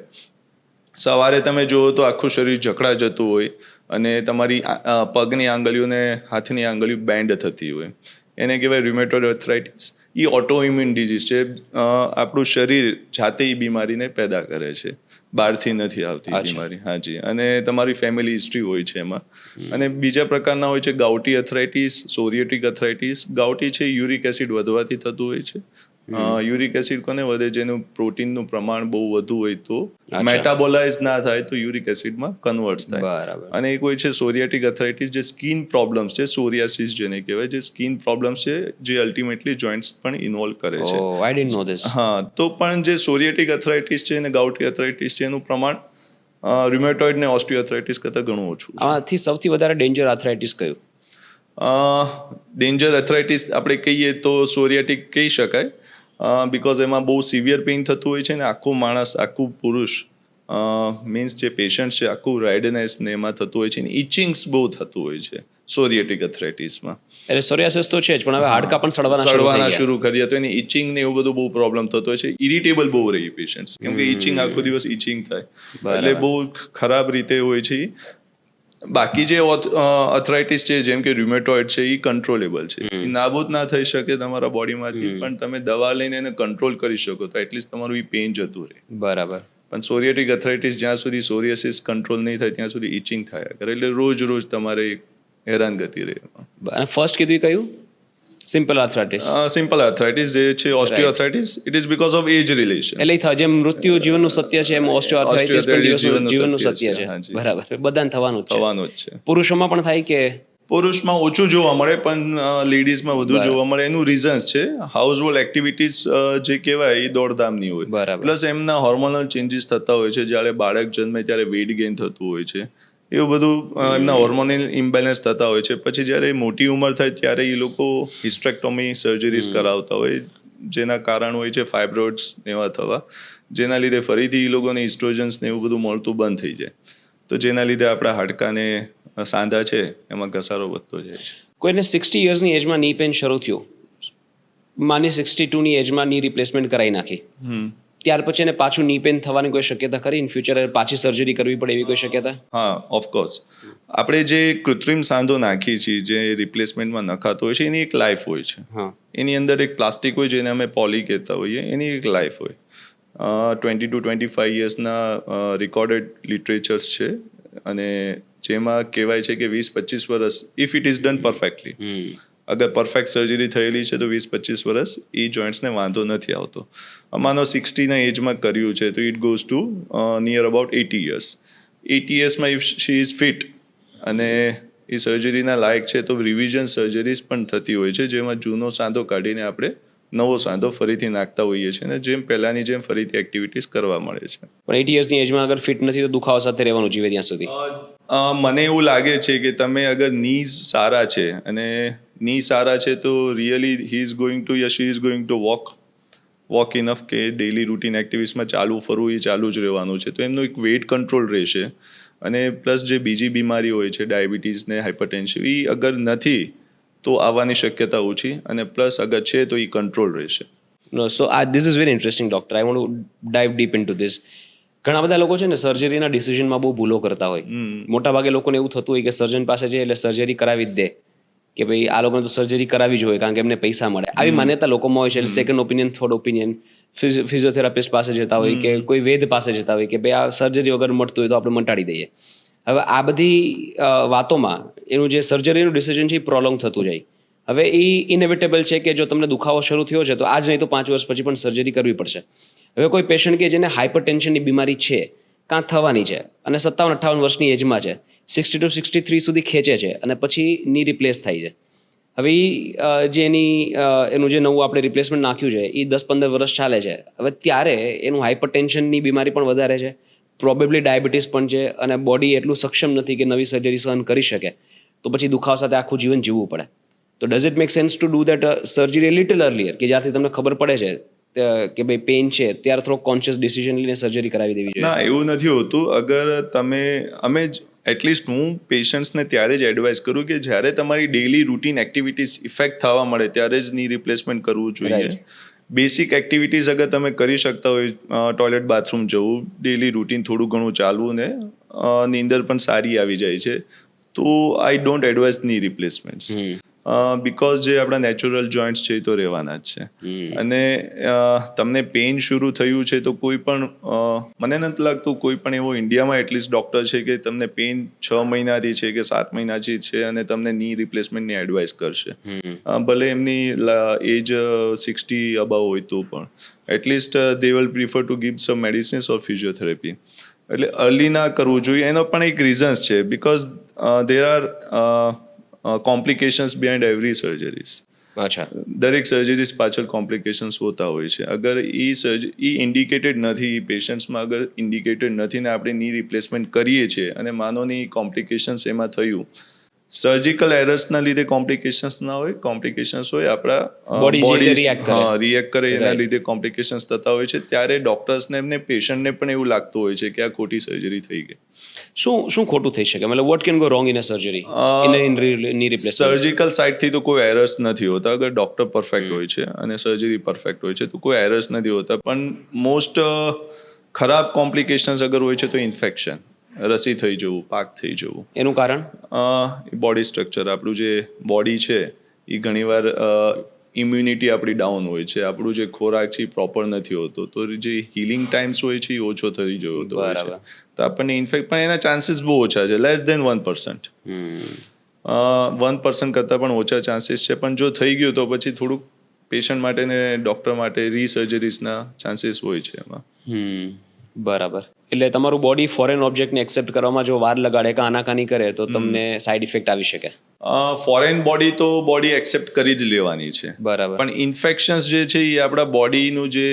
સવારે તમે જુઓ તો આખું શરીર જકડા જતું હોય અને તમારી પગની આંગળીઓને હાથની આંગળીઓ બેન્ડ થતી હોય. એને કહેવાય રૂમેટોઇડ આર્થરાઇટિસ. એ ઓટોઇમ્યુન ડિઝીઝ છે. આપણું શરીર જાતે એ બીમારીને પેદા કરે છે, બહારથી નથી આવતી બીમારી. હાજી. અને તમારી ફેમિલી હિસ્ટ્રી હોય છે એમાં. અને બીજા પ્રકારના હોય છે ગાઉટી આર્થરાઇટિસ, સોરિયાટિક આર્થરાઇટિસ. ગાઉટી છે યુરિક એસિડ વધવાથી થતું હોય છે. યુરિક એસિડ કોને વધે? જેનું પ્રોટીનનું પ્રમાણ બહુ વધુ હોય તો મેટાબોલાઇઝ ના થાય તો યુરિક એસિડમાં કન્વર્ટ થાય. અને એક હોય છે સોરિયાટિક આર્થરાઇટિસ, જે સ્કિન પ્રોબ્લેમ્સ છે, સોરિયાસિસ જેને કહેવાય, જે સ્કિન પ્રોબ્લેમ્સ છે, જે અલ્ટિમેટલી જોઇન્ટ્સ પણ ઇન્વોલ્વ કરે છે. I didn't know this. હા, તો પણ જે સોરિયાટિક આર્થરાઇટિસ છે અને ગાઉટી આર્થરાઇટિસ છે એનું પ્રમાણ રૂમેટોઇડ ને ઓસ્ટિયોઆર્થરાઇટિસ કરતાં ઘણું ઓછું છે. આમાંથી સૌથી વધારે ડેન્જર આર્થરાઇટિસ કયું? ડેન્જર આર્થરાઇટિસ આપણે કહીએ તો સોરિયાટિક કહી શકાય, બિકોઝ એમાં બહુ સિવિયર પેઇન થતું હોય છે ને આખું માણસ, આખું પુરુષ, મીન્સ જે પેશન્ટ છે આખું રેડનેસ ને એમાં થતું હોય છે, ને ઇચિંગ્સ બહુ થતું હોય છે સોરિયાટિક આર્થરાઇટિસમાં. એટલે સોરિયાસિસ તો છે જ, પણ હવે હાડકા પણ સડવાના શરૂ કરીએ તો એની ઇચિંગ ને એવું બધું બહુ પ્રોબ્લેમ થતો હોય છે. ઇરિટેબલ બહુ રહી પેશન્ટ, કેમ કે ઇચિંગ આખો દિવસ ઇચિંગ થાય, એટલે બહુ ખરાબ રીતે હોય છે. બાકી જે આર્થરાઇટિસ છે જેમ કે રૂમેટોઇડ છે એ કંટ્રોલેબલ છે, એ નાબૂદ ના થઈ શકે તમારા બોડીમાંથી, પણ તમે દવા લઈને એને કંટ્રોલ કરી શકો તો એટલીસ્ટ તમારું એ પેઇન જતું રહે. બરાબર. પણ સોરિયાટિક આર્થરાઇટિસ જ્યાં સુધી સોરિયાસિસ કંટ્રોલ નહીં થાય ત્યાં સુધી ઇચિંગ થયા કરે, એટલે રોજ તમારે હેરાનગતિ રહે. અને ફર્સ્ટ કીધું કયું? Simple arthritis. સિમ્પલ આર્થરાઇટિસ જે છે osteoarthritis, it is because of age relation. એટલે જેમ મૃત્યુ જીવનનું સત્ય છે એમ ઓસ્ટિયોઆર્થરાઇટિસ પણ જીવનનું સત્ય છે. બરાબર. બધાને થવાનું જ છે. પુરુષોમાં પણ થાય કે? પુરુષમાં ઓછું જોવા મળે પણ લેડીઝમાં વધુ જોવા મળે. એનું રીઝન્સ છે હાઉસહોલ્ડ એક્ટિવિટીઝ જે કહેવાય એ દોડધામની હોય, પ્લસ એમના હોર્મોનલ ચેન્જીસ થતા હોય છે. જ્યારે બાળક જન્મે ત્યારે વેઇટ ગેઇન થતું હોય છે, એવું બધું એમના હોર્મોનલ ઇમ્બેલેન્સ થતા હોય છે. પછી જ્યારે મોટી ઉંમર થાય ત્યારે એ લોકો હિસ્ટ્રેક્ટોમી સર્જરીઝ કરાવતા હોય, જેના કારણ હોય છે ફાઇબ્રોઇડ્સ એવા થવા, જેના લીધે ફરીથી એ લોકોને ઇસ્ટ્રોજન્સ ને એવું બધું મળતું બંધ થઈ જાય, તો જેના લીધે આપણા હાડકાને સાંધા છે એમાં ઘસારો વધતો જાય છે. કોઈને 60 યર્સની એજમાં ની પેન શરૂ થયું, માની 62ની એજમાં ની રિપ્લેસમેન્ટ કરાવી નાખી, ત્યાર પછી એને પાછું ની પેન થવાની કોઈ શક્યતા ખરી? ઇન ફ્યુચર પાછી સર્જરી કરવી પડે એવી કોઈ શક્યતા? હા, ઓફકોર્સ. આપણે જે કૃત્રિમ સાંધો નાખીએ છીએ, જે રિપ્લેસમેન્ટમાં નખાતો હોય છે, એની એક લાઈફ હોય છે. એની અંદર એક પ્લાસ્ટિક હોય જેને અમે પોલી કહેતા હોઈએ, એની એક લાઈફ હોય. 20 to 25 યર્સના રેકોર્ડેડ લિટરેચર્સ છે, અને જેમાં કહેવાય છે કે 20-25 વર્ષ, if it is done perfectly, અગર પરફેક્ટ સર્જરી થયેલી છે તો 20-25 વર્ષ એ જોઈન્ટ્સને વાંધો નથી આવતો. અમાનો 60ના એજમાં કર્યું છે તો it goes to near about 80 years. 80 યર્સમાં ઇફ શી ઇઝ ફિટ અને એ સર્જરીના લાયક છે તો રિવિઝન સર્જરીઝ પણ થતી હોય છે, જેમાં જૂનો સાંધો કાઢીને આપણે નવો સાંધો ફરીથી નાખતા હોઈએ છીએ, અને જેમ પહેલાની જેમ ફરીથી એક્ટિવિટીઝ કરવા મળે છે. પણ 80 યર્સની એજમાં અગર ફિટ નથી તો દુખાવા સાથે રહેવાનું જીવે ત્યાં સુધી? મને એવું લાગે છે કે તમે અગર નીઝ સારા છે અને ની સારા છે તો really he is going to યા she is going to walk enough, કે ડેઇલી રૂટીન એક્ટિવિટીઝમાં ચાલુ ફરવું એ ચાલુ જ રહેવાનું છે, તો એમનું એક વેઇટ કંટ્રોલ રહેશે. અને પ્લસ જે બીજી બીમારી હોય છે ડાયાબિટીસ ને હાઇપરટેન્શન, એ અગર નથી તો આવવાની શક્યતા ઓછી, અને પ્લસ અગર છે તો એ કંટ્રોલ રહેશે. So this is very interesting doctor. I want to dive deep in two this. ઘણા બધા લોકો છે ને સર્જરીના ડિસિઝનમાં બહુ ભૂલો કરતા હોય. મોટા ભાગે લોકોને એવું થતું હોય કે સર્જન પાસે છે એટલે સર્જરી કરાવી જ દે, કે ભાઈ આ લોકોને તો સર્જરી કરાવી જ હોય કારણ કે એમને પૈસા મળે. આવી માન્યતા લોકોમાં હોય છે. Second opinion, third opinion, physiotherapist પાસે જતા હોય કે કોઈ વેદ પાસે જતા હોય કે ભાઈ આ સર્જરી વગર મળતું હોય તો આપણે મટાડી દઈએ. હવે આ બધી વાતોમાં એનું જે સર્જરીનું ડિસિઝન છે એ પ્રોલોંગ થતું જાય. હવે એ ઇનેવિટેબલ છે કે જો તમને દુખાવો શરૂ થયો છે તો આજ નહીં તો 5 વર્ષ પછી પણ સર્જરી કરવી પડશે. હવે કોઈ પેશન્ટ કે જેને હાઇપરટેન્શનની બીમારી છે, કાં થવાની છે, અને 57-58 વર્ષની એજમાં છે, 60 to 63 સુધી ખેંચે છે અને પછી ની રિપ્લેસ થાય છે, હવે જે એનું જે નવું આપણે રિપ્લેસમેન્ટ નાખ્યું છે એ 10-15 વર્ષ ચાલે છે. હવે ત્યારે એનું હાઇપરટેન્શનની બીમારી પણ વધારે છે, પ્રોબેબલી ડાયાબિટીસ પણ છે, અને બોડી એટલું સક્ષમ નથી કે નવી સર્જરી સહન કરી શકે, તો પછી દુખાવા સાથે આખું જીવન જીવવું પડે. તો does it make sense to do that surgery little earlier, કે જ્યારથી તમને ખબર પડે છે કે ભાઈ પેઇન છે ત્યારે થોડો કોન્શિયસ ડિસિઝન લઈને સર્જરી કરાવી દેવી જોઈએ? ના, એવું નથી હોતું. અગર અમે એટલીસ્ટ હું પેશન્ટ્સને ત્યારે જ એડવાઇસ કરું કે જ્યારે તમારી ડેઇલી રૂટીન એક્ટિવિટીઝ ઇફેક્ટ થવા મળે ત્યારે જ ની રિપ્લેસમેન્ટ કરવું જોઈએ. બેસિક એક્ટિવિટીઝ અગર તમે કરી શકતા હોય, ટોયલેટ બાથરૂમ જવું, ડેઇલી રૂટીન થોડું ઘણું ચાલવું ને નીંદર પણ સારી આવી જાય છે, તો આઈ ડોન્ટ એડવાઇસ ની રિપ્લેસમેન્ટ્સ. બિકોઝ જે આપણા નેચરલ જોઈન્ટ્સ છે એ તો રહેવાના જ છે. અને તમને પેઇન શરૂ થયું છે તો કોઈ પણ મને નથી લાગતું કોઈ પણ એવો ઇન્ડિયામાં એટલીસ્ટ ડોક્ટર છે કે તમને પેઇન 6 મહિનાથી છે કે 7 મહિનાથી છે અને તમને ની રિપ્લેસમેન્ટની એડવાઇસ કરશે, ભલે એમની એજ 60 અબાવ હોય તો પણ. At least they will prefer to give sum medicines or physiotherapy. એટલે અર્લી ના કરવું જોઈએ. એનો પણ એક રીઝન્સ છે, because there are complications behind every surgeries. અચ્છા. દરેક સર્જરીઝ પાછળ કોમ્પ્લિકેશન્સ હોતા હોય છે. અગર એ ઇન્ડિકેટેડ નથી, પેશન્ટ્સમાં અગર ઇન્ડિકેટેડ નથી ને આપણે ની રિપ્લેસમેન્ટ કરીએ છીએ અને માનો ની કોમ્પ્લિકેશન્સ એમાં થયું, સર્જિકલ એરર્સના લીધે કોમ્પ્લિકેશન્સ ના હોય, કોમ્પ્લિકેશન્સ હોય આપણા બોડી રિએક્ટ કરે એના લીધે કોમ્પ્લિકેશન્સ થતા હોય છે. ત્યારે ડોક્ટર્સને એમને પેશન્ટને પણ એવું લાગતું હોય છે કે આ ખોટી સર્જરી થઈ ગઈ. શું ખોટું થઈ શકે? મતલબ what can go wrong in a surgery, ની રિપ્લેસમેન્ટ? સર્જિકલ સાઇડથી તો કોઈ એરર્સ નથી હોતા. અગર ડોક્ટર પરફેક્ટ હોય છે અને સર્જરી પરફેક્ટ હોય છે તો કોઈ એરર્સ નથી હોતા. પણ મોસ્ટ ખરાબ કોમ્પ્લિકેશન્સ અગર હોય છે તો ઇન્ફેક્શન, રસી થઈ જવું, પાક થઈ જવું. એનું કારણ બોડી સ્ટ્રક્ચર, આપણું જે બોડી છે એ ઘણીવાર ઇમ્યુનિટી આપણી ડાઉન હોય છે, આપણું જે ખોરાક છે એ પ્રોપર નથી હોતો, તો જે હિલિંગ ટાઈમ્સ હોય છે એ ઓછો થઈ જતો હોય છે. તો આપણને ઇન્ફેક્ટ પણ એના ચાન્સીસ બહુ ઓછા છે, લેસ દેન 1%. 1% કરતાં પણ ઓછા ચાન્સીસ છે. પણ જો થઈ ગયું તો પછી થોડુંક પેશન્ટ માટે ને ડૉક્ટર માટે રીસર્જરીઝના ચાન્સીસ હોય છે એમાં. બરાબર. એટલે તમારું બોડી ફોરેન ઓબ્જેક્ટને એક્સેપ્ટ કરવામાં જો વાર લગાડે કે આનાકાની કરે તો તમને સાઇડ ઇફેક્ટ આવી શકે. ફોરેન બોડી તો બોડી એક્સેપ્ટ કરી જ લેવાની છે. બરાબર. પણ ઇન્ફેક્શન્સ જે છે એ આપણા બોડીનું જે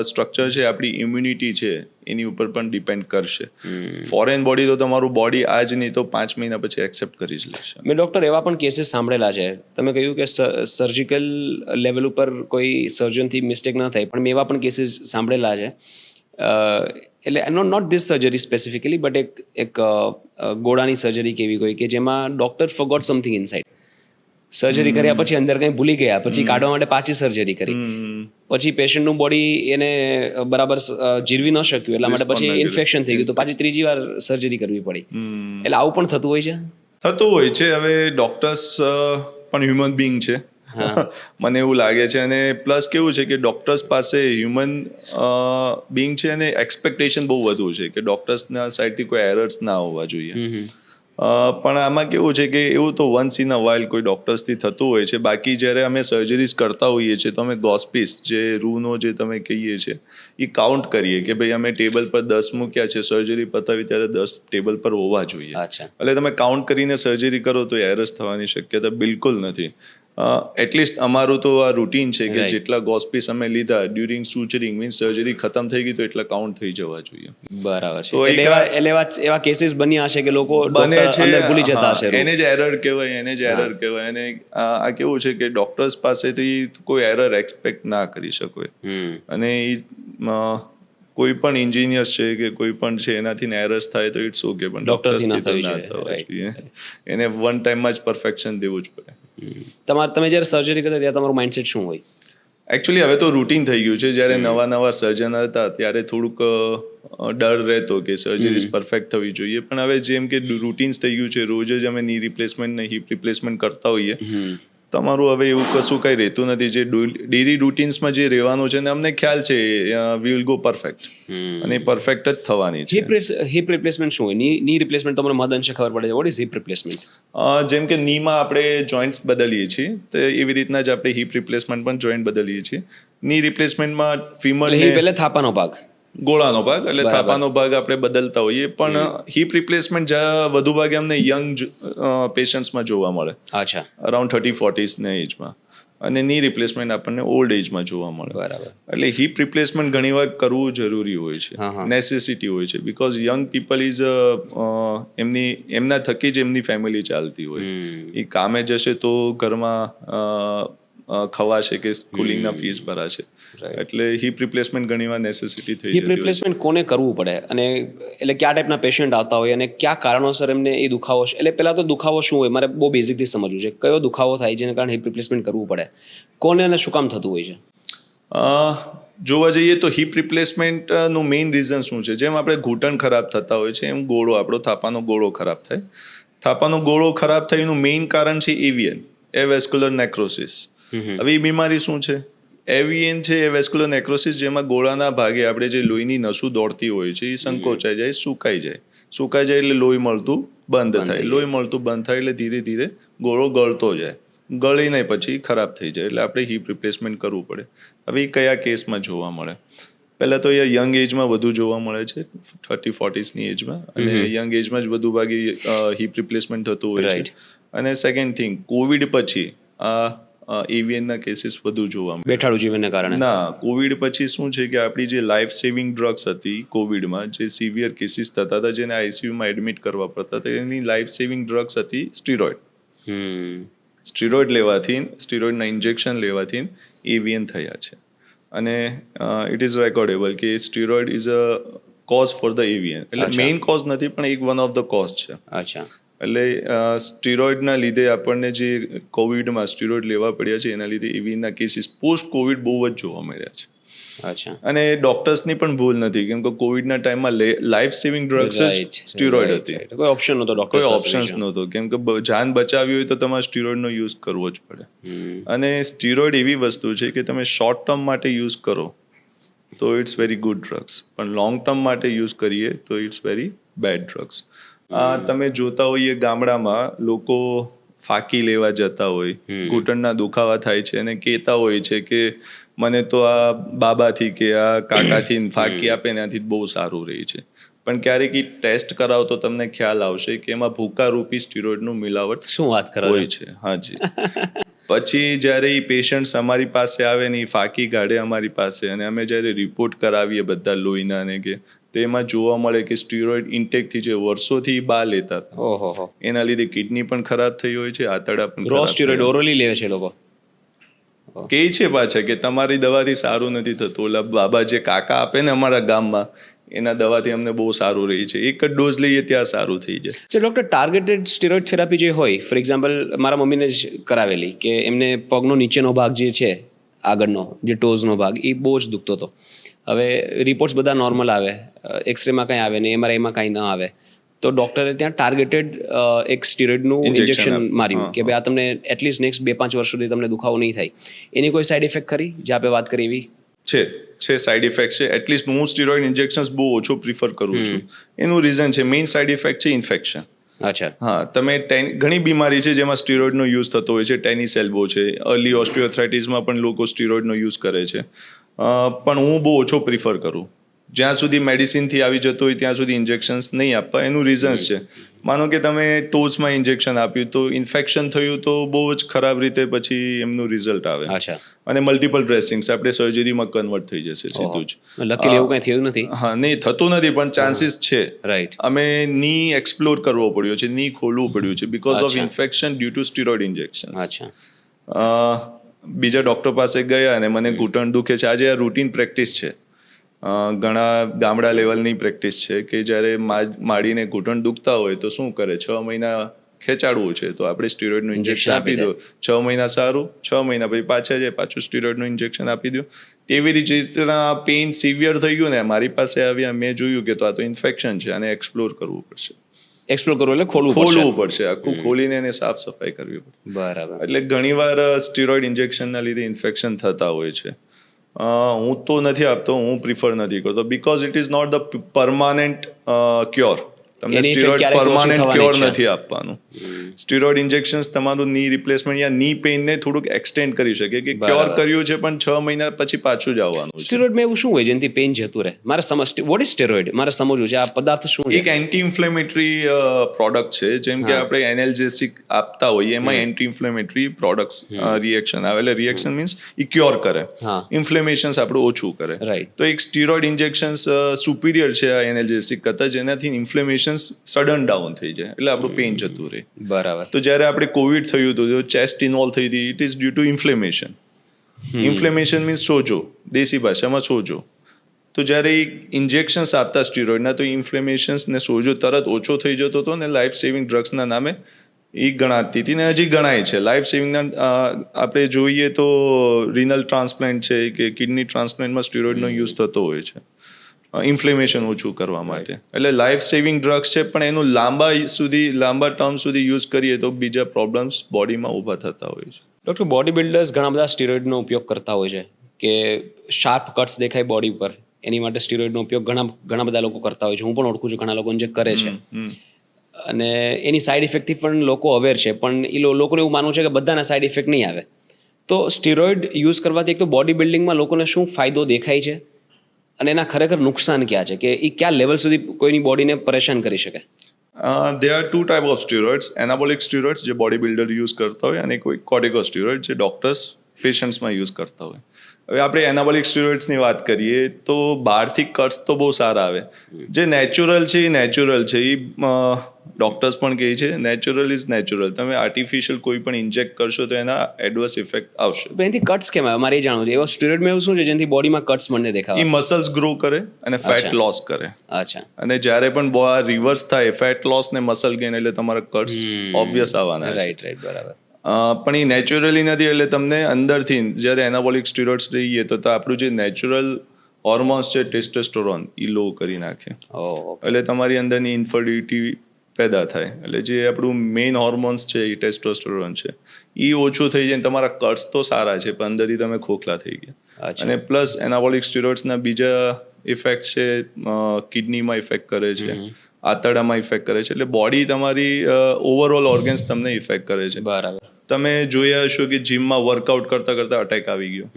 સ્ટ્રક્ચર છે, આપણી ઇમ્યુનિટી છે એની ઉપર પણ ડિપેન્ડ કરશે. ફોરેન બોડી તો તમારું બોડી આજ નહીં તો 5 મહિના પછી એક્સેપ્ટ કરી જ લેશે. મેં ડૉક્ટર એવા પણ કેસીસ સાંભળેલા છે, તમે કહ્યું કે સર્જિકલ લેવલ ઉપર કોઈ સર્જનથી મિસ્ટેક ન થાય, પણ મેં એવા પણ કેસીસ સાંભળેલા છે. એટલે not this surgery specifically, but એક ગોળાની સર્જરી કેવી કોઈ કે જેમાં doctor forgot something inside. Surgery કર્યા પછી અંદર કંઈ ભૂલી ગયા, પછી કાઢવા માટે પાછી સર્જરી કરી, પછી પેશન્ટનું બોડી એને બરાબર જીરવી ન શક્યું, એટલા માટે પછી ઇન્ફેક્શન થઈ ગયું, તો પાછી ત્રીજી વાર સર્જરી કરવી પડી. એટલે આવું પણ થતું હોય છે? થતું હોય છે. હવે ડોક્ટર્સ પણ હ્યુમન બિંગ છે, મને એવું લાગે છે. અને પ્લસ કેવું છે કે ડોક્ટર્સ પાસે હ્યુમન બિંગ છે અને એક્સપેક્ટેશન બહુ વધુ છે કે ડોક્ટર્સના સાઈડથી કોઈ એરર્સ ના હોવા જોઈએ. પણ આમાં કેવું છે કે એવું તો વન્સ ઇન અ વાઇલ કોઈ ડોક્ટર્સથી થતું હોય છે. બાકી જ્યારે અમે સર્જરીઝ કરતા હોઈએ છીએ તો અમે ગોસ્પીસ, જે રૂનો જે તમે કહીએ છીએ, એ કાઉન્ટ કરીએ કે ભાઈ અમે ટેબલ પર 10 મૂક્યા છે, સર્જરી પતાવી ત્યારે 10 ટેબલ પર હોવા જોઈએ. એટલે તમે કાઉન્ટ કરીને સર્જરી કરો તો એરર્સ થવાની શક્યતા બિલકુલ નથી. એટલીસ્ટ અમારું તો આ રૂટીન છે કે જેટલા ગોસ્પીસ અમે લીધા ડ્યુરિંગ સુચરિંગ મીન્સ સર્જરી ખતમ થઈ ગઈ તો એટલા કાઉન્ટ થઈ જવા જોઈએ. બરાબર છે. એટલે એવા કેસીસ બન્યા હશે કે લોકો બને છે, ભૂલી જતા હશે. એને જ એરર કહેવાય. અને આ કેવું છે કે ડોક્ટર્સ પાસેથી કોઈ એરર એક્સપેક્ટ ના કરી શકો. અને કોઈ પણ એન્જિનિયર્સ છે કે કોઈ પણ છે એનાથી એરર્સ થાય તો ઇટ્સ ઓકે, પણ ડોક્ટર્સથી ના થવા જોઈએ. એને વન ટાઈમમાં જ પરફેક્શન દેવું જ પડે. તમે જ્યારે સર્જરી કરતા ત્યાં તમારું માઇન્ડસેટ શું હોય? એકચ્યુઅલી હવે તો રૂટીન થઈ ગયું છે. જ્યારે નવા સર્જન હતા ત્યારે થોડુંક ડર રહેતો કે સર્જરીઝ પરફેક્ટ થવી જોઈએ, પણ હવે જેમ કે રૂટીન્સ થઈ ગયું છે, રોજ જ અમે ની રિપ્લેસમેન્ટ ને હિપ રિપ્લેસમેન્ટ કરતા હોઈએ, તમારું હવે એવું કશું કંઈ રહેતું નથી. જે ડેલી રૂટીન્સમાં જે રહેવાનું છે ને અમને ખ્યાલ છે વી વિલ ગો પરફેક્ટ, અને પરફેક્ટ જ થવાની છે. હિપ રિપ્લેસમેન્ટ શું હોય? ની રિપ્લેસમેન્ટ તમને મહદ અંશે ખબર પડે છે. What is heap replacement? જેમ કે નીમાં આપણે જોઈન્ટ્સ બદલીએ છીએ તો એવી રીતના જ આપણે હિપ રિપ્લેસમેન્ટ પણ જોઈન્ટ બદલીએ છીએ. ની રિપ્લેસમેન્ટમાં ફીમર હિપ એટલે થાપાનો ભાગ. ગોળાનો ભાગ એટલે થાપાનો ભાગ આપણે બદલતા હોઈએ, પણ હિપ રિપ્લેસમેન્ટ વધુ ભાગે અમને યંગ પેશન્ટ્સમાં જોવા મળે, અચ્છા, અરાઉન્ડ 30-40 એજમાં, અને ની રિપ્લેસમેન્ટ આપણને ઓલ્ડ એજમાં જોવા મળે. બરાબર. એટલે હિપ રિપ્લેસમેન્ટ ઘણીવાર કરવું જરૂરી હોય છે, નેસેસિટી હોય છે, બીકોઝ યંગ પીપલ ઇઝ એમના થકી જ એમની ફેમિલી ચાલતી હોય. એ કામે જશે તો ઘરમાં ખવાશે કે સ્કૂલિંગના ફીસ ભરાશે, એટલે હિપ રિપ્લેસમેન્ટ ઘણીવાર નેસેસિટી થઈ હિપ રિપ્લેસમેન્ટ કોને કરવું પડે, અને એટલે કયા ટાઈપના પેશન્ટ આવતા હોય અને કયા કારણોસર એમને એ દુખાવો છે? એટલે પહેલાં તો દુખાવો શું હોય મારે બહુ બેઝિકથી સમજવું છે, કયો દુખાવો થાય જેને કારણે હિપ રિપ્લેસમેન્ટ કરવું પડે, કોને અને શું કામ થતું હોય છે? જોવા જઈએ તો હિપ રિપ્લેસમેન્ટનું મેઇન રીઝન શું છે? જેમ આપણે ઘૂંટણ ખરાબ થતા હોય છે, એમ ગોળો આપણો થાપાનો ગોળો ખરાબ થાય. થાપાનો ગોળો ખરાબ થયાનું મેઇન કારણ છે એવિયન, એવેસ્ક્યુલર નેક્રોસિસ. હવે એ બીમારી શું છે? એવિયન છે એવેસ્ક્યુલર નેક્રોસિસ, જેમાં ગોળાના ભાગે આપણે જે લોહીની નસું દોડતી હોય છે એ સંકોચાઈ જાય, સુકાઈ જાય એટલે લોહી મળતું બંધ થાય, લોહી મળતું બંધ થાય એટલે ધીરે ધીરે ગોળો ગળતો જાય, ગળીને પછી ખરાબ થઈ જાય, એટલે આપણે હિપ રિપ્લેસમેન્ટ કરવું પડે. હવે એ કયા કેસમાં જોવા મળે? પહેલાં તો એ યંગ એજમાં વધુ જોવા મળે છે, 30-40 એજમાં, અને યંગ એજમાં જ વધુ ભાગે હિપ રિપ્લેસમેન્ટ થતું હોય છે. અને સેકન્ડ થિંગ, કોવિડ પછી એવિયનના કેસીસ વધુ જોવા મળે, બેઠાડું જીવનને કારણે. ના, કોવિડ પછી શું છે કે આપણી જે લાઈફ સેવિંગ ડ્રગ્સ હતી કોવિડમાં, જે સિવિયર કેસીસ થતા હતા, જેને આઈસીયુમાં એડમિટ કરવા પડતા હતા, એની લાઈફ સેવિંગ ડ્રગ્સ હતી સ્ટીરોઇડ. સ્ટીરોઇડ લેવાથી, સ્ટીરોઇડના ઇન્જેક્શન લેવાથી એવિયન થયા છે, અને ઇટ ઇઝ રેકોર્ડેબલ કે steroid is a cause for the avian. એટલે મેઇન કોઝ નથી, પણ એક વન ઓફ ધ કોઝ છે. અચ્છા. એટલે સ્ટીરોઇડના લીધે આપણને જે કોવિડમાં સ્ટીરોઇડ લેવા પડ્યા છે, એના લીધે એવિયનના કેસીસ પોસ્ટ કોવિડ બહુ જ જોવા મળ્યા છે. અચ્છા. અને ડોક્ટર્સની પણ ભૂલ નથી, કેમ કે કોવિડના ટાઈમમાં લાઈફ સેવિંગ ડ્રગ્સ જ સ્ટીરોઇડ હતી, કોઈ ઓપ્શન નહોતો, કોઈ ઓપ્શન્સ નહોતો, કેમ કે જાન બચાવવી હોય તો તમારે સ્ટીરોઇડનો યુઝ કરવો જ પડે. અને સ્ટીરોઇડ એવી વસ્તુ છે કે તમે શોર્ટ ટર્મ માટે યુઝ કરો તો ઇટ્સ વેરી ગુડ ડ્રગ્સ, પણ લોંગ ટર્મ માટે યુઝ કરીએ તો ઇટ્સ વેરી બેડ ડ્રગ્સ. તમે જોતા હોઈએ ગામડામાં લોકો ફાંકી લેવા જતા હોય, ઘૂંટણના દુખાવા થાય છે અને કહેતા હોય છે કે મને તો આ બાબાથી કે આ કાકાથી ફાંકી આપે એનાથી બહુ સારું રહે છે. પણ ક્યારેક ટેસ્ટ કરાવો તો તમને ખ્યાલ આવશે કે એમાં ભૂકા રૂપી સ્ટીરોઇડનું મિલાવટ શું વાત કરો હોય છે. હાજી. પછી જ્યારે એ પેશન્ટ્સ અમારી પાસે આવે ને એ ફાંકી કાઢે અમારી પાસે, અને અમે જ્યારે રિપોર્ટ કરાવીએ બધા લોહીના ને કે, તેમાં જોવા મળે કે સ્ટીરોઇડ ઇન્ટેકથી જે વર્ષોથી બા લેતા હતા, એના લીધે કિડની પણ ખરાબ થઈ હોય છે, આંતરડા પણ. રો સ્ટીરોઇડ ઓરલી લે છે લોકો, કે છે પાછા કે તમારી દવાથી સારું નથી થતું, ઓલા બાબા જે કાકા આપે ને અમારા ગામમાં, એના દવાથી અમને બહુ સારું રહે છે, એક જ ડોઝ લઈએ ત્યાં સારું થઈ જાય. ડૉક્ટર, ટાર્ગેટેડ સ્ટીરોઇડ થેરાપી જે હોય, ફોર એક્ઝામ્પલ મારા મમ્મીને જ કરાવેલી, કે એમને પગનો નીચેનો ભાગ જે છે, આગળનો જે ટોઝનો ભાગ, એ બહુ જ દુખતો હતો. હવે રિપોર્ટ્સ બધા નોર્મલ આવે, એક્સરેમાં કાંઈ આવે ને એમઆરઆઈમાં કાંઈ ન આવે, તો ડૉક્ટરે ત્યાં ટાર્ગેટેડ એક સ્ટીરોઇડનું ઇન્જેક્શન માર્યું કે ભાઈ આ તમને એટલીસ્ટ નેક્સ્ટ 2-5 વર્ષ સુધી તમને દુખાવો નહીં થાય. એની કોઈ સાઈડ ઇફેક્ટ ખરી જે આપણે વાત કરી એવી? છે સાઈડ ઇફેક્ટ છે. એટલીસ્ટ હું સ્ટીરોઇડ ઇન્જેક્શન્સ બહુ ઓછો પ્રિફર કરું છું. એનું રીઝન છે, મેઇન સાઈડ ઇફેક્ટ છે ઇન્ફેક્શન. અચ્છા. હા, તમે ઘણી બીમારી છે જેમાં સ્ટીરોઇડનો યુઝ થતો હોય છે. ટેનિસ એલ્બો છે, અર્લી ઓસ્ટિયોઆર્થ્રાઇટિસમાં પણ લોકો સ્ટીરોઇડનો યુઝ કરે છે, પણ હું બહુ ઓછો પ્રિફર કરું. જ્યાં સુધી મેડિસિનથી આવી જતો હોય ત્યાં સુધી ઇન્જેક્શન્સ નહીં આપવા. એનું રીઝન્સ છે, માનો કે તમે ટોઝમાં ઇન્જેક્શન આપ્યું તો ઇન્ફેક્શન થયું તો બહુ જ ખરાબ રીતે પછી એમનું રિઝલ્ટ આવે. અચ્છા. અને મલ્ટિપલ ડ્રેસિંગ્સ આપણે સર્જરીમાં કન્વર્ટ થઈ જશે સીધું જ. લકીલી એવું કંઈ થયું નથી. હા, નહીં થતું નથી, પણ ચાન્સીસ છે. રાઈટ. અમે ની એક્સપ્લોર કરવો પડ્યો છે, ની ખોલવું પડ્યું છે because of infection due to steroid injection. અચ્છા. બીજા ડૉક્ટર પાસે ગયા અને મને ઘૂંટણ દુખે છે. આજે આ રૂટીન પ્રેક્ટિસ છે, ઘણા ગામડા લેવલની પ્રેક્ટિસ છે કે જ્યારે માડીને ઘૂંટણ દુખતા હોય તો શું કરે, 6 મહિના ખેંચાડવું છે તો આપણે સ્ટીરોઇડનું ઇન્જેક્શન આપી દો, 6 મહિના સારું, 6 મહિના પછી પાછા જાય, પાછું સ્ટીરોઇડનું ઇન્જેક્શન આપી દો. તેવી રીતના પેઇન સિવિયર થઈ ગયું ને મારી પાસે આવ્યા, મેં જોયું કે તો આ તો ઇન્ફેક્શન છે, આને એક્સપ્લોર કરવું પડશે. એક્સપ્લોર કરવું એટલે ખોલવું પડશે, આખું ખોલીને એને સાફ સફાઈ કરવી પડે. બરાબર. એટલે ઘણીવાર સ્ટીરોઇડ ઇન્જેક્શનના લીધે ઇન્ફેક્શન થતા હોય છે. હું તો નથી આપતો, હું પ્રિફર નથી કરતો, because it is not the permanent cure. તમને એની effect સ્ટીરોઇડ ક્યારેક ઓછી પરમાનન્ટ થવાની ક્યોર જ છે. નથી આપવાનું. સ્ટીરોઇડ ઇન્જેક્શન્સ તમારું ની રિપ્લેસમેન્ટ યા ની પેઇનને થોડુંક એક્સટેન્ડ કરી શકે કે ક્યોર બરાબર. કર્યું છે પણ 6 મહિના પછી પાછું જ આવવાનું છે. સ્ટીરોઇડમાં એવું શું હોય જેનાથી પેઇન જતું રહે? મારે વોટ ઇઝ સ્ટેરોઇડ મારે સમજવું છે, આ પદાર્થ શું છે? એક એન્ટી ઇન્ફ્લેમેટરી પ્રોડક્ટ છે, જેમ કે આપણે એનાલ્જેસિક આપતા હોઈએ એમાં એન્ટી ઇન્ફ્લેમેટરી પ્રોડક્ટ્સ રિએક્શન આવે, એટલે રિએક્શન મીન્સ ઈ ક્યોર કરે, હા. ઇન્ફ્લેમેશન્સ આપણું ઓછું કરે. Right. તો એક સ્ટીરોઇડ ઇન્જેક્શન્સ સુપિરિયર છે આ એનાલ્જેસિક કરતાં, જેનાથી ઇન્ફ્લેમેશન્સ સડન ડાઉન થઈ જાય એટલે આપણું પેઇન જતું રહે. બરાબર. તો જ્યારે આપણે કોવિડ થયું હતું, જો ચેસ્ટ ઇન્વોલ્વ થઈ હતી, it is due to inflammation. Inflammation means સોજો, દેશી ભાષામાં સોજો. તો જ્યારે એ ઇન્જેક્શન્સ આપતા સ્ટીરોઇડના, તો ઇન્ફ્લેમેશન્સ ને સોજો તરત ઓછો થઈ જતો હતો ને લાઈફ સેવિંગ ડ્રગ્સના નામે એ ગણાતી હતી ને હજી ગણાય છે. લાઈફ સેવિંગના આપણે જોઈએ તો રિનલ ટ્રાન્સપ્લાન્ટ છે કે કિડની ટ્રાન્સપ્લાન્ટમાં સ્ટીરોઇડનો યુઝ થતો હોય છે ઇન્ફ્લેમેશન ઓછું કરવા માટે. એટલે લાઈફ સેવિંગ ડ્રગ્સ છે, પણ એનું લાંબા ટર્મ સુધી યુઝ કરીએ તો બીજા પ્રોબ્લેમ્સ બોડીમાં ઊભા થતા હોય છે. ડૉક્ટર, બોડી બિલ્ડર્સ ઘણા બધા સ્ટીરોઇડનો ઉપયોગ કરતા હોય છે કે શાર્પ કટ્સ દેખાય બોડી પર, એની માટે સ્ટીરોઇડનો ઉપયોગ ઘણા બધા લોકો કરતા હોય છે. હું પણ ઓળખું છું ઘણા લોકોને જે કરે છે, અને એની સાઈડ ઇફેક્ટથી પણ લોકો અવેર છે, પણ એ લોકોને એવું માનવું છે કે બધાના સાઈડ ઇફેક્ટ નહીં આવે. તો સ્ટીરોઇડ યુઝ કરવાથી એક તો બોડી બિલ્ડિંગમાં લોકોને શું ફાયદો દેખાય છે અને એના ખરેખર નુકસાન ક્યાં છે, કે એ કયા લેવલ સુધી કોઈની બોડીને પરેશાન કરી શકે? there are two type of steroids, anabolic steroids જે બોડી બિલ્ડર યુઝ કરતા હોય, અને કોઈ કોર્ટિકોસ્ટેરોઇડ જે ડોક્ટર્સ પેશન્ટ્સમાં યુઝ કરતા હોય. હવે આપણે એનાબોલિક સ્ટીરોઇડ્સની વાત કરીએ તો બહારથી કટ્સ તો બહુ સારા આવે. જે નેચરલ છે એ નેચરલ છે, એ ડોક્ટર્સ પણ કહે છે નેચરલ ઇઝ નેચરલ. તમે આર્ટિફિશિયલ કોઈ પણ ઇન્જેક્ટ કરશો તો એના એડવર્સ ઇફેક્ટ આવશે. એનાથી કટ્સ કેમ આવે મારે એ જાણવું છે. એવા સ્ટીરોઇડમાં એવું શું છે જેનાથી બોડીમાં કટ્સ મને દેખાય? એ મસલ્સ ગ્રો કરે અને ફેટ અચ્છા. લોસ કરે. અચ્છા. અને જ્યારે પણ રિવર્સ થાય, ફેટ લોસ ને મસલ ગેઇન, એટલે તમારા કટ્સ ઓબ્વિયસ આવવાના છે. રાઈટ રાઈટ, બરાબર. પણ એ નેચરલી નથી, એટલે તમને અંદરથી જ્યારે એનાબોલિક સ્ટીરોઇડ્સ લઈએ તો આપણું જે નેચરલ હોર્મોન્સ છે ટેસ્ટોસ્ટેરોન એ લો કરી નાખે. એટલે તમારી અંદરની ઇન્ફર્ટિલિટી પેદા થાય. એટલે જે આપણું મેઇન હોર્મોન્સ છે એ ટેસ્ટોસ્ટેરોન છે, એ ઓછું થઈ જાય. તમારા કટ્સ તો સારા છે પણ અંદરથી તમે ખોખલા થઈ ગયા. અને પ્લસ એનાબોલિક સ્ટીરોઇડ્સના બીજા ઇફેક્ટ છે, કિડનીમાં ઇફેક્ટ કરે છે, આંતરડામાં ઇફેક્ટ કરે છે. એટલે બોડી તમારી ઓવરઓલ ઓર્ગન્સ તમને ઇફેક્ટ કરે છે. બરાબર. તમે જોયા હશો કે જીમમાં વર્કઆઉટ કરતા કરતા અટેક આવી ગયો.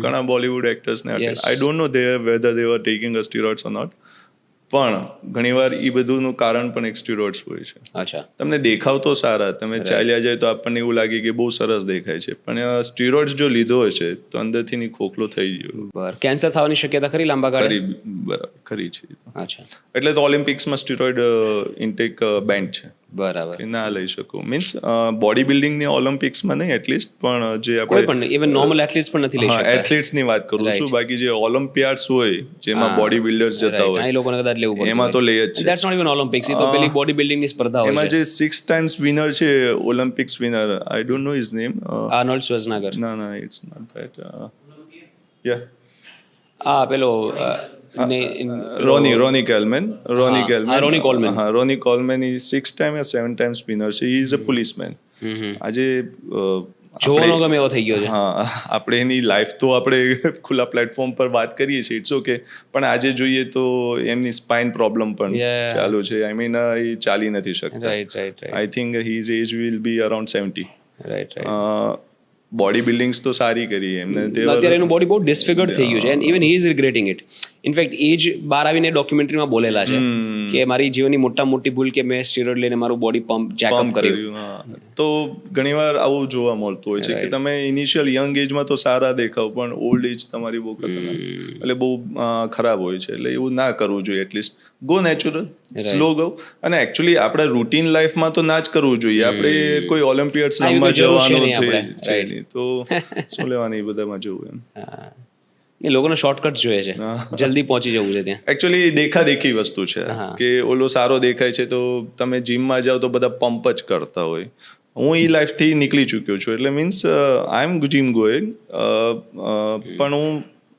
ઘણા બોલિવૂડ એક્ટર્સને attack. I don't know whether they were taking a steroids or not, પણ ઘણીવાર એ બધુંનું કારણ પણ એક સ્ટીરોઇડ્સ હોય છે. અચ્છા. તમને દેખાવ તો સારા, તમે ચાલ્યા જાય તો આપણને એવું લાગે કે બહુ સરસ દેખાય છે, પણ સ્ટીરોઇડ્સ જો લીધો હશે તો અંદરથી ખોખલો થઈ ગયો. બરાબર. કેન્સર થવાની શક્યતા ખરી લાંબા ગાળે? ખરી છે. અચ્છા. એટલે તો ઓલિમ્પિક્સમાં સ્ટીરોઇડ ઇન્ટેક બેન્ડ છે. બરાબર. કે ના લઈ શકો, મીન્સ બોડી બિલ્ડિંગની ઓલિમ્પિક્સમાં નહીં એટલીસ્ટ, પણ જે કોઈ પણ ઇવન નોર્મલ એથ્લીટ્સ પણ નથી લઈ શકતા. એથ્લીટ્સની વાત કરું છું. બાકી જે ઓલિમ્પિયાડ્સ હોય જેમાં બોડી બિલ્ડર્સ જતા હોય, એ લોકોને કદાચ લેવું પડે, એમાં તો લઈ જ છે. ધેટ્સ નોટ ઇવન ઓલિમ્પિક્સ, એ તો પેલી બોડી બિલ્ડિંગની સ્પર્ધા હોય એમાં છે. જે 6 times વિનર છે, Olympics winner, I don't know his name. Arnold Schwarzenegger. ના, ઇટ્સ નોટ ધેટ. પેલો રોની કોલમેન. રોની કોલમેન. હા, રોની કોલમેન ઈ 6 times या 7 times વિનર છે. He is a policeman. આજે જોવાનો ગમે એવો થઈ ગયો છે. હા, આપણે એની લાઈફ તો આપણે ખુલ્લા પ્લેટફોર્મ પર વાત કરીએ છીએ, ઇટ્સ ઓકે, પણ આજે જોઈએ તો એમની સ્પાઇન પ્રોબ્લેમ પણ ચાલુ છે. આઈ મીન એ ચાલી નથી શકતા. Right. I think his age will be around 70. Right. Body buildings તો સારી કરી એમને. અત્યારે એનું બોડી બહુ ડિસફિગર્ડ થઈ ગયું છે, and even he is regretting it. In fact એ જ બહાર આવીને ડોક્યુમેન્ટરીમાં બોલેલા છે કે મારી જીવનની મોટી ભૂલ કે મેં સ્ટીરોઇડ લઈને મારું બોડી પમ્પ ચેકઅપ કર્યું. તો ઘણીવાર આવું જોવા મળતું હોય છે કે તમે ઇનિશિયલ યંગ એજમાં તો સારા દેખાવ, પણ ઓલ્ડ એજ તમારી બહુ ખતરનાક, એટલે બહુ ખરાબ હોય છે. એટલે એવું ના કરવું જોઈએ. At least go natural, slow go. અને એકચ્યુઅલી આપણે રૂટીન લાઈફમાં તો ના જ કરવું જોઈએ. આપણે કોઈ ઓલિમ્પિયાડ્સ રમવા જવાનું છે તો શું લેવાની બધામાં જવું એમ. એ લોકોને શોર્ટકટ જોઈએ છે, જલ્દી પહોંચી જવું છે ત્યાં. એકચ્યુઅલી દેખાદેખી વસ્તુ છે કે ઓલો સારો દેખાય છે તો તમે જીમમાં જાઓ તો બધા પંપ જ કરતા હોય. હું એ લાઈફથી નીકળી ચૂક્યો છું, એટલે means I am gym going, પણ હું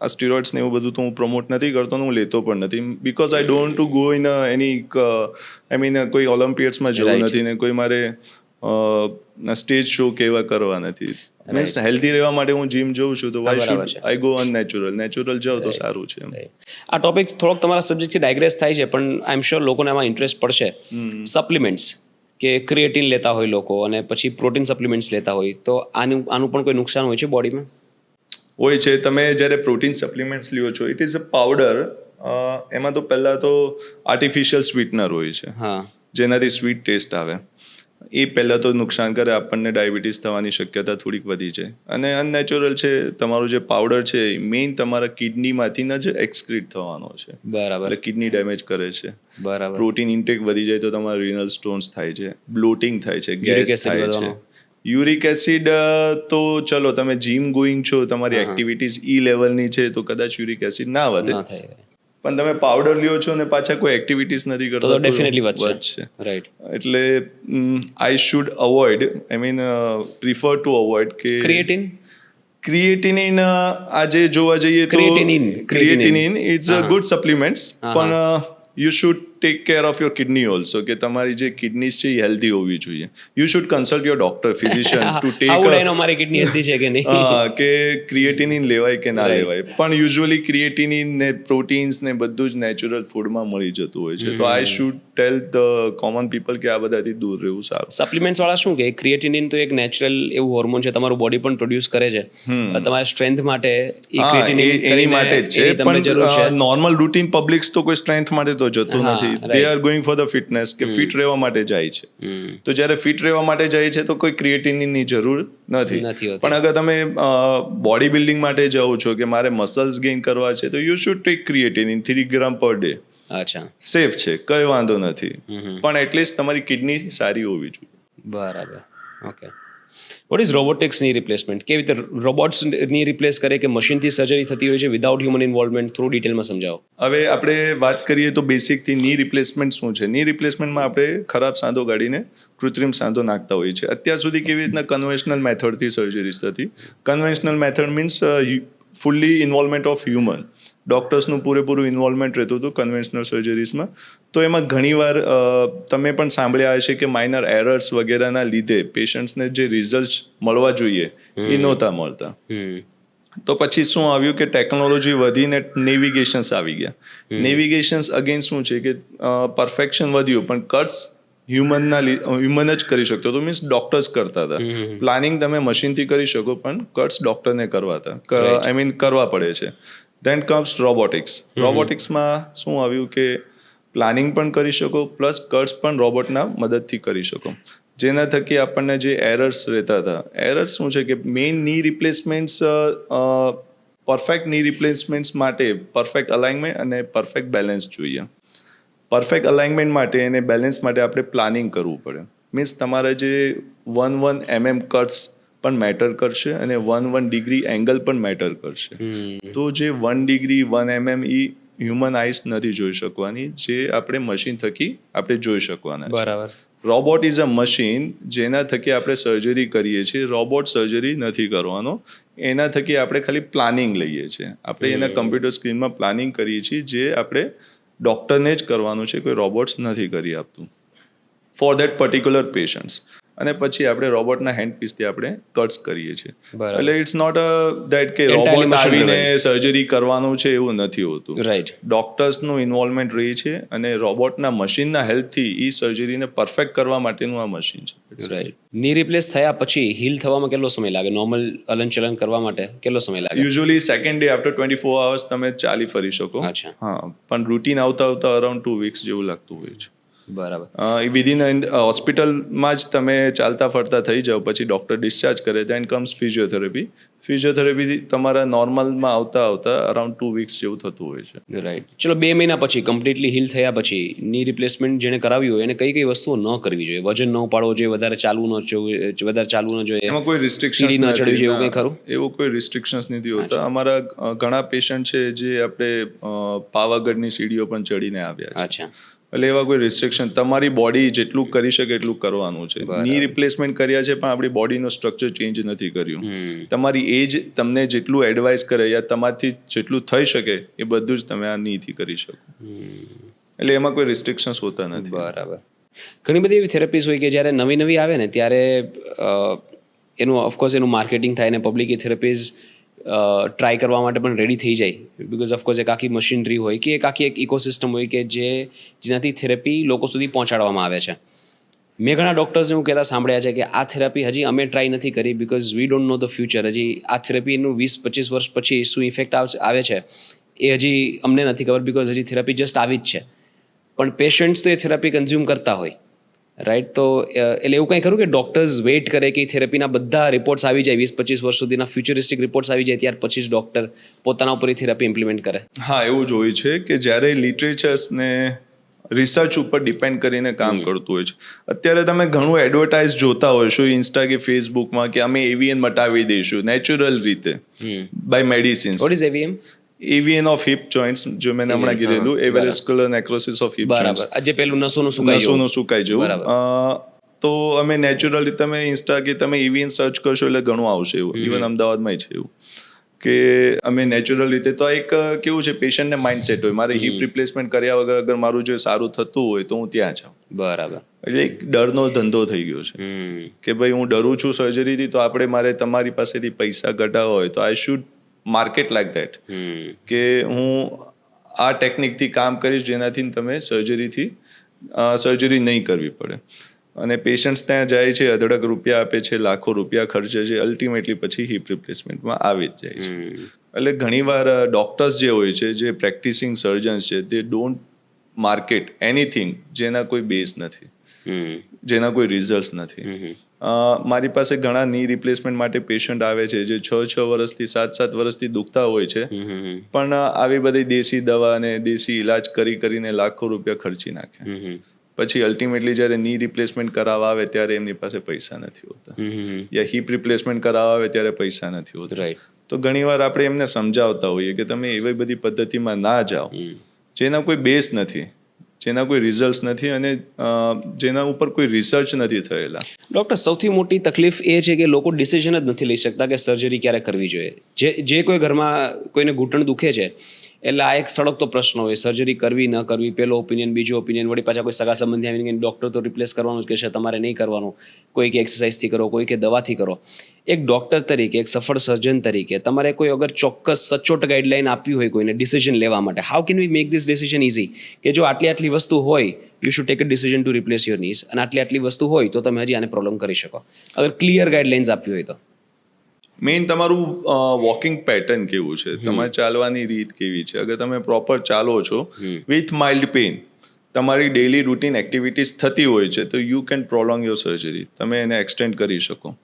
આ સ્ટીરોઇડ્સ ને એવું બધું તો હું પ્રમોટ નથી કરતો, હું લેતો પણ નથી, because I don't to go in any I mean કોઈ ઓલિમ્પિયાડ્સમાં જવું નથી ને કોઈ મારે સ્ટેજ શો કેવા કરવા નથી. મીન્સ હેલ્ધી રહેવા માટે હું જીમ જઉં છું તો વાય બરાબર શુડ આઈ ગો નેચરલ જાઉં તો સારું છે એમ. આ ટોપિક થોડોક તમારા સબ્જેક્ટથી ડાયગ્રેસ થાય છે, પણ આઈ એમ શ્યોર લોકોને એમાં ઇન્ટરેસ્ટ પડશે. સપ્લિમેન્ટ્સ કે ક્રિએટિન લેતા હોય લોકો અને પછી પ્રોટીન સપ્લિમેન્ટ્સ લેતા હોય, તો આનું પણ કોઈ નુકસાન હોય છે બોડીમાં? હોય છે. તમે જ્યારે પ્રોટીન સપ્લિમેન્ટ્સ લ્યો છો, ઇટ ઇઝ અ પાવડર. એમાં તો પહેલાં તો આર્ટિફિશિયલ સ્વીટનર હોય છે, હા, જેનાથી સ્વીટ ટેસ્ટ આવે. એ પહેલાં તો નુકસાન કરે, આપણને ડાયાબિટીસ થવાની શક્યતા થોડીક વધી છે. અને અનનેચરલ છે, તમારું જે પાવડર છે એ મેઇન તમારા કિડનીમાંથી જ એક્સક્રીટ થવાનો છે, બરાબર એટલે કિડની ડેમેજ કરે છે. બરાબર. પ્રોટીન ઇન્ટેક વધી જાય તો તમારા રિનલ સ્ટોન્સ થાય છે, બ્લોટિંગ થાય છે, Uric ગેસ acid થાય છે. વધવાનો. યુરિક એસિડ તો ચલો તમે જીમ ગોઈંગ છો, તમારી એક્ટિવિટીઝ લેવલની છે તો કદાચ યુરિક એસિડ ના વધે, ના થાય પણ તમે પાવડર લ્યો છો અને પાછા કોઈ એક્ટિવિટીઝ નથી તો કરતા ડેફિનેટલી વધશે. વધશે. રાઈટ. એટલે I should avoid, I mean prefer to avoid કે ક્રિએટિનિન. આજે જોવા જઈએ તો creatinine it's a good supplements, પણ you should take care of your kidney also, કે તમારી જે કિડનીઝ છે એ હેલ્ધી હોવી જોઈએ. You should consult your doctor, physician to take મારી કિડની હેલ્ધી છે કે નહીં, કે ક્રિએટિનિન લેવાય કે ના લેવાય. પણ યુઝ્યુઅલી ક્રિએટિનિન ને પ્રોટીન્સ ને બધું જ નેચરલ ફૂડમાં મળી જતું હોય છે, તો I should tell the common people કે આ બધાથી દૂર રહેવું સારું. સપ્લિમેન્ટ્સ વાળા શું કે ક્રિએટિનિન તો એક નેચરલ એવું હોર્મોન છે, તમારું બોડી પણ પ્રોડ્યુસ કરે છે, તમારા સ્ટ્રેન્થ માટે એની માટે જ છે. પણ નોર્મલ રૂટીન પબ્લિક્સ તો કોઈ સ્ટ્રેન્થ માટે તો જતું નથી. They are going for the fitness, કે ફિટ રહેવા માટે જાય છે. તો જ્યારે ફિટ રહેવા માટે જાય છે તો કોઈ ક્રિએટિનિનની જરૂર નથી. પણ અગર તમે બોડી બિલ્ડિંગ માટે જાઓ છો કે મારે મસલ્સ ગેઇન કરવા છે, તો you should tech creatinine 3 gram per day. અચ્છા, સેફ છે, કઈ વાંધો નથી, પણ એટલીસ્ટ તમારી કિડની સારી હોવી જોઈએ. બરાબર. ઓકે. વોટ ઇઝ રોબોટિક્સ ની રિપ્લેસમેન્ટ? કેવી રીતે રોબોટ્સ ની રિપ્લેસ કરે કે મશીનથી સર્જરી થતી હોય છે વિધાઉટ હ્યુમન ઇન્વોલ્વમેન્ટ? થોડું ડિટેલમાં સમજાવો. હવે આપણે વાત કરીએ તો બેસિકથી ની રિપ્લેસમેન્ટ શું છે. ની રિપ્લેસમેન્ટમાં આપણે ખરાબ સાંધો કાઢીને કૃત્રિમ સાંધો નાખતા હોઈએ છીએ. અત્યાર સુધી કેવી રીતના કન્વેન્શનલ મેથડથી સર્જરીઝ થતી. Conventional method means fully involvement of human. ડૉક્ટર્સનું પૂરેપૂરું ઇન્વોલ્વમેન્ટ રહેતું હતું કન્વેન્શનલ સર્જરીઝમાં. તો એમાં ઘણીવાર તમે પણ સાંભળ્યા હશે કે માઇનર એરર્સ વગેરેના લીધે પેશન્ટ્સને જે રિઝલ્ટ મળવા જોઈએ એ નહોતા મળતા. તો પછી શું આવ્યું કે ટેકનોલોજી વધીને નેવિગેશન્સ આવી ગયા. નેવિગેશન્સ અગેન શું છે કે પરફેક્શન વધ્યું, પણ કટ્સ હ્યુમન જ કરી શકતો હતો, મીન્સ ડોક્ટર્સ કરતા હતા. પ્લાનિંગ તમે મશીનથી કરી શકો, પણ કટ્સ ડોક્ટરને કરવા પડે છે. Than comes robotics. રોબોટિક્સમાં શું આવ્યું કે પ્લાનિંગ પણ કરી શકો, પ્લસ કટ્સ પણ રોબોટના મદદથી કરી શકો, જેના થકી આપણને જે એરર્સ રહેતા હતા. એરર્સ શું છે કે મેઇન ની રિપ્લેસમેન્ટ્સ, પરફેક્ટ ની રિપ્લેસમેન્ટ્સ માટે પરફેક્ટ અલાઇનમેન્ટ અને પરફેક્ટ બેલેન્સ જોઈએ. પરફેક્ટ અલાઇનમેન્ટ માટે અને બેલેન્સ માટે આપણે પ્લાનિંગ કરવું પડે. મીન્સ તમારા જે 1 mm કટ્સ પણ મેટર કરશે અને 1 ડિગ્રી એંગલ પણ મેટર કરશે. તો જે 1 ડિગ્રી 1 mm એ હ્યુમન આઈસ નથી જોઈ શકવાની, જે આપણે મશીન થકી આપણે જોઈ શકવાના. બરાબર. રોબોટ ઇઝ અ મશીન, જેના થકી આપણે સર્જરી કરીએ છીએ. રોબોટ સર્જરી નથી કરવાનો, એના થકી આપણે ખાલી પ્લાનિંગ લઈએ છીએ. આપણે એના કમ્પ્યુટર સ્ક્રીનમાં પ્લાનિંગ કરીએ છીએ, જે આપણે ડૉક્ટરને જ કરવાનું છે, કોઈ રોબોટ્સ નથી કરી આપતું ફોર દેટ પર્ટિક્યુલર પેશન્ટ્સ. અને પછી આપણે રોબોટના હેન્ડ પીસથી આપણે કટ્સ કરીએ છીએ. એટલે ઇટ્સ નોટ દેટ કે રોબોટ આવીને સર્જરી કરવાનું છે એવું નથી હોતું. રાઈટ. ડોક્ટર્સનું ઇન્વોલ્વમેન્ટ રહે છે અને રોબોટના મશીનના હેલ્પથી એ સર્જરીને પરફેક્ટ કરવા માટેનું આ મશીન છે. રાઈટ. ની રિપ્લેસ થયા પછી હીલ થવામાં કેટલો સમય લાગે? નોર્મલ હલનચલન કરવા માટે કેટલો સમય લાગે? Usually second day after 24 hours તમે ચાલી ફરી શકો. અચ્છા. હા, પણ રૂટીન આવતા અરાઉન્ડ 2 weeks જેવું લાગતું હોય છે. બરાબર. વિધિન હોસ્પિટલમાં જ તમે ચાલતા ફરતા થઈ જાઓ, પછી ડૉક્ટર ડિસ્ચાર્જ કરે. દેન કમ્સ ફિઝિયોથેરાપી. ફિઝિયોથેરાપી તમારા નોર્મલમાં આવતા અરાઉન્ડ 2 weeks જેવું થતું હોય છે. રાઈટ. ચલો 2 મહિના પછી કમ્પ્લીટલી હીલ થયા પછી ની રિપ્લેસમેન્ટ જેને કરાવ્યું હોય એને કઈ કઈ વસ્તુઓ ન કરવી જોઈએ? વજન ન ઉપાડવો જોઈએ, વધારે ચાલવું ન જોઈએ, એમાં કોઈ રિસ્ટ્રિક્શન્સ ન ચડવી જોઈએ, એવું કંઈ ખરું? એવું કોઈ રિસ્ટ્રિક્શન્સ નથી હોતા. અમારા ઘણા પેશન્ટ છે જે આપણે પાવાગઢની સીડીઓ પણ ચડીને આવ્યા છે. અચ્છા. એટલે એવા કોઈ રિસ્ટ્રિક્શન, તમારી બોડી જેટલું કરી શકે એટલું કરવાનું છે. ની રિપ્લેસમેન્ટ કર્યા છે, પણ આપણી બોડીનું સ્ટ્રક્ચર ચેન્જ નથી કર્યું. તમારી એજ તમને જેટલું એડવાઇસ કરે યા તમારાથી જેટલું થઈ શકે એ બધું જ તમે આ નીથી કરી શકો. એટલે એમાં કોઈ રિસ્ટ્રિક્શન્સ હોતા નથી. બરાબર. ઘણી બધી એવી થેરાપીઝ હોય કે જ્યારે નવી આવે ને ત્યારે એનું ઓફકોર્સ એનું માર્કેટિંગ થાય ને પબ્લિક એ થેરાપીઝ ટ્રાય કરવા માટે પણ રેડી થઈ જાય બિકોઝ ઓફકોર્સ એક આખી મશીનરી હોય કે એક આખી એક ઇકોસિસ્ટમ હોય કે જેનાથી થેરાપી લોકો સુધી પહોંચાડવામાં આવે છે. મેં ઘણા ડૉક્ટર્સને એવું કહેતા સાંભળ્યા છે કે આ થેરાપી હજી અમે ટ્રાય નથી કરી because we don't know the future. હજી આ થેરાપીનું 20-25 વર્ષ પછી શું ઇફેક્ટ આવે છે એ હજી અમને નથી ખબર બિકોઝ હજી થેરાપી જસ્ટ આવી જ છે. પણ પેશન્ટ્સ તો એ થેરાપી કન્ઝ્યુમ કરતા હોય, રાઈટ? તો એટલે એવું કંઈ ખરું કે ડૉક્ટર્સ વેઇટ કરે કે થેરાપીના બધા રિપોર્ટ્સ આવી જાય 20-25 વર્ષ સુધીના ફ્યુચરિસ્ટિક રિપોર્ટ્સ આવી જાય ત્યાર પછી જ ડૉક્ટર પોતાના ઉપર એ થેરાપી ઇમ્પ્લિમેન્ટ કરે? હા, એવું જ હોય છે કે જ્યારે લિટરેચર્સ ને રિસર્ચ ઉપર ડિપેન્ડ કરીને કામ કરતું હોય છે. અત્યારે તમે ઘણું એડવર્ટાઇઝ જોતા હોશો ઇન્સ્ટા કે ફેસબુકમાં કે અમે એવીએન મટાવી દઈશું નેચરલ રીતે by medicines. What is AVM? AVN of hip joints, જો મેં હમણાં કીધેલું avascular necrosis of hip joints, બરાબર, જે પેલું નસોનું સુકાઈ જવું. તો અમે નેચરલી તમે ઇન્સ્ટા કે તમે એવીએન સર્ચ કરશો એટલે ઘણું આવશે એવું. ઇવન અમદાવાદમાં છે એવું કે અમે નેચરલ રીતે. તો એક કેવું છે પેશન્ટને માઇન્ડસેટ હોય મારે હિપ રિપ્લેસમેન્ટ કર્યા વગર અગર મારું જો સારું થતું હોય તો હું ત્યાં જાઉં. બરાબર. એટલે એક ડરનો ધંધો થઈ ગયો છે કે ભાઈ હું ડરું છું સર્જરીથી, તો મારે તમારી પાસેથી પૈસા કઢાવવા હોય તો I should market like that કે હું આ ટેકનિકથી કામ કરીશ જેનાથી તમે સર્જરી નહીં કરવી પડે. અને પેશન્ટ્સ ત્યાં જાય છે, અઢળક રૂપિયા આપે છે, લાખો રૂપિયા ખર્ચે છે, અલ્ટિમેટલી પછી હિપ રિપ્લેસમેન્ટમાં આવી જ જાય છે. એટલે ઘણીવાર ડોક્ટર્સ જે હોય છે, જે પ્રેક્ટિસિંગ સર્જન્સ છે, તે ડોન્ટ માર્કેટ એનીથિંગ જેના કોઈ બેઝ નથી, જેના કોઈ રિઝલ્ટ નથી. મારી પાસે ઘણા ની રિપ્લેસમેન્ટ માટે પેશન્ટ આવે છે જે 6 વર્ષથી 7 વર્ષથી દુખતા હોય છે, પણ આવી બધી દેશી દવા અને દેશી ઇલાજ કરીને લાખો રૂપિયા ખર્ચી નાખે. પછી અલ્ટિમેટલી જ્યારે ની રિપ્લેસમેન્ટ કરાવવા આવે ત્યારે એમની પાસે પૈસા નથી હોતા, યા હિપ રિપ્લેસમેન્ટ કરાવવા આવે ત્યારે પૈસા નથી હોતા. તો ઘણીવાર આપણે એમને સમજાવતા હોઈએ કે તમે એવી બધી પદ્ધતિમાં ના જાઓ જેના કોઈ બેઝ નથી, જેના કોઈ રિઝલ્ટ નથી અને જેના ઉપર કોઈ રિસર્ચ નથી થયેલા. ડૉક્ટર, સૌથી મોટી તકલીફ એ છે કે લોકો ડિસિઝન જ નથી લઈ શકતા કે સર્જરી ક્યારે કરવી જોઈએ. જે કોઈ ઘરમાં કોઈને ઘૂંટણ દુખે છે એટલે આ એક સળગતો પ્રશ્ન હોય, સર્જરી કરવી ન કરવી, પેલો ઓપિનિયન, બીજો ઓપિનિયન, વળી પાછા કોઈ સગા સંબંધી આવીને ડૉક્ટર તો રિપ્લેસ કરવાનું જ કહેશે, તમારે નહીં કરવાનું, કોઈ કે એક્સરસાઇઝથી કરો, કોઈ કે દવાથી કરો. એક ડૉક્ટર તરીકે, એક સફળ સર્જન તરીકે તમારે કોઈ અગર ચોક્કસ સચોટ ગાઈડલાઈન આપવી હોય કોઈને ડિસિઝન લેવા માટે, how can we make this decision easy કે જો આટલી વસ્તુ હોય you should take a decision to replace your knees, અને આટલી વસ્તુ હોય તો તમે હજી આને પ્રોબ્લેમ કરી શકો, અગર ક્લિયર ગાઈડલાઇન્સ આપવી હોય તો? મેઇન તમારું વોકિંગ પેટર્ન કેવું છે, તમારે ચાલવાની રીત કેવી છે. અગર તમે પ્રોપર ચાલો છો વિથ માઇલ્ડ પેઇન, તમારી ડેઇલી રૂટીન એક્ટિવિટીઝ થતી હોય છે, તો you can prolong your surgery, તમે એને એક્સટેન્ડ કરી શકો.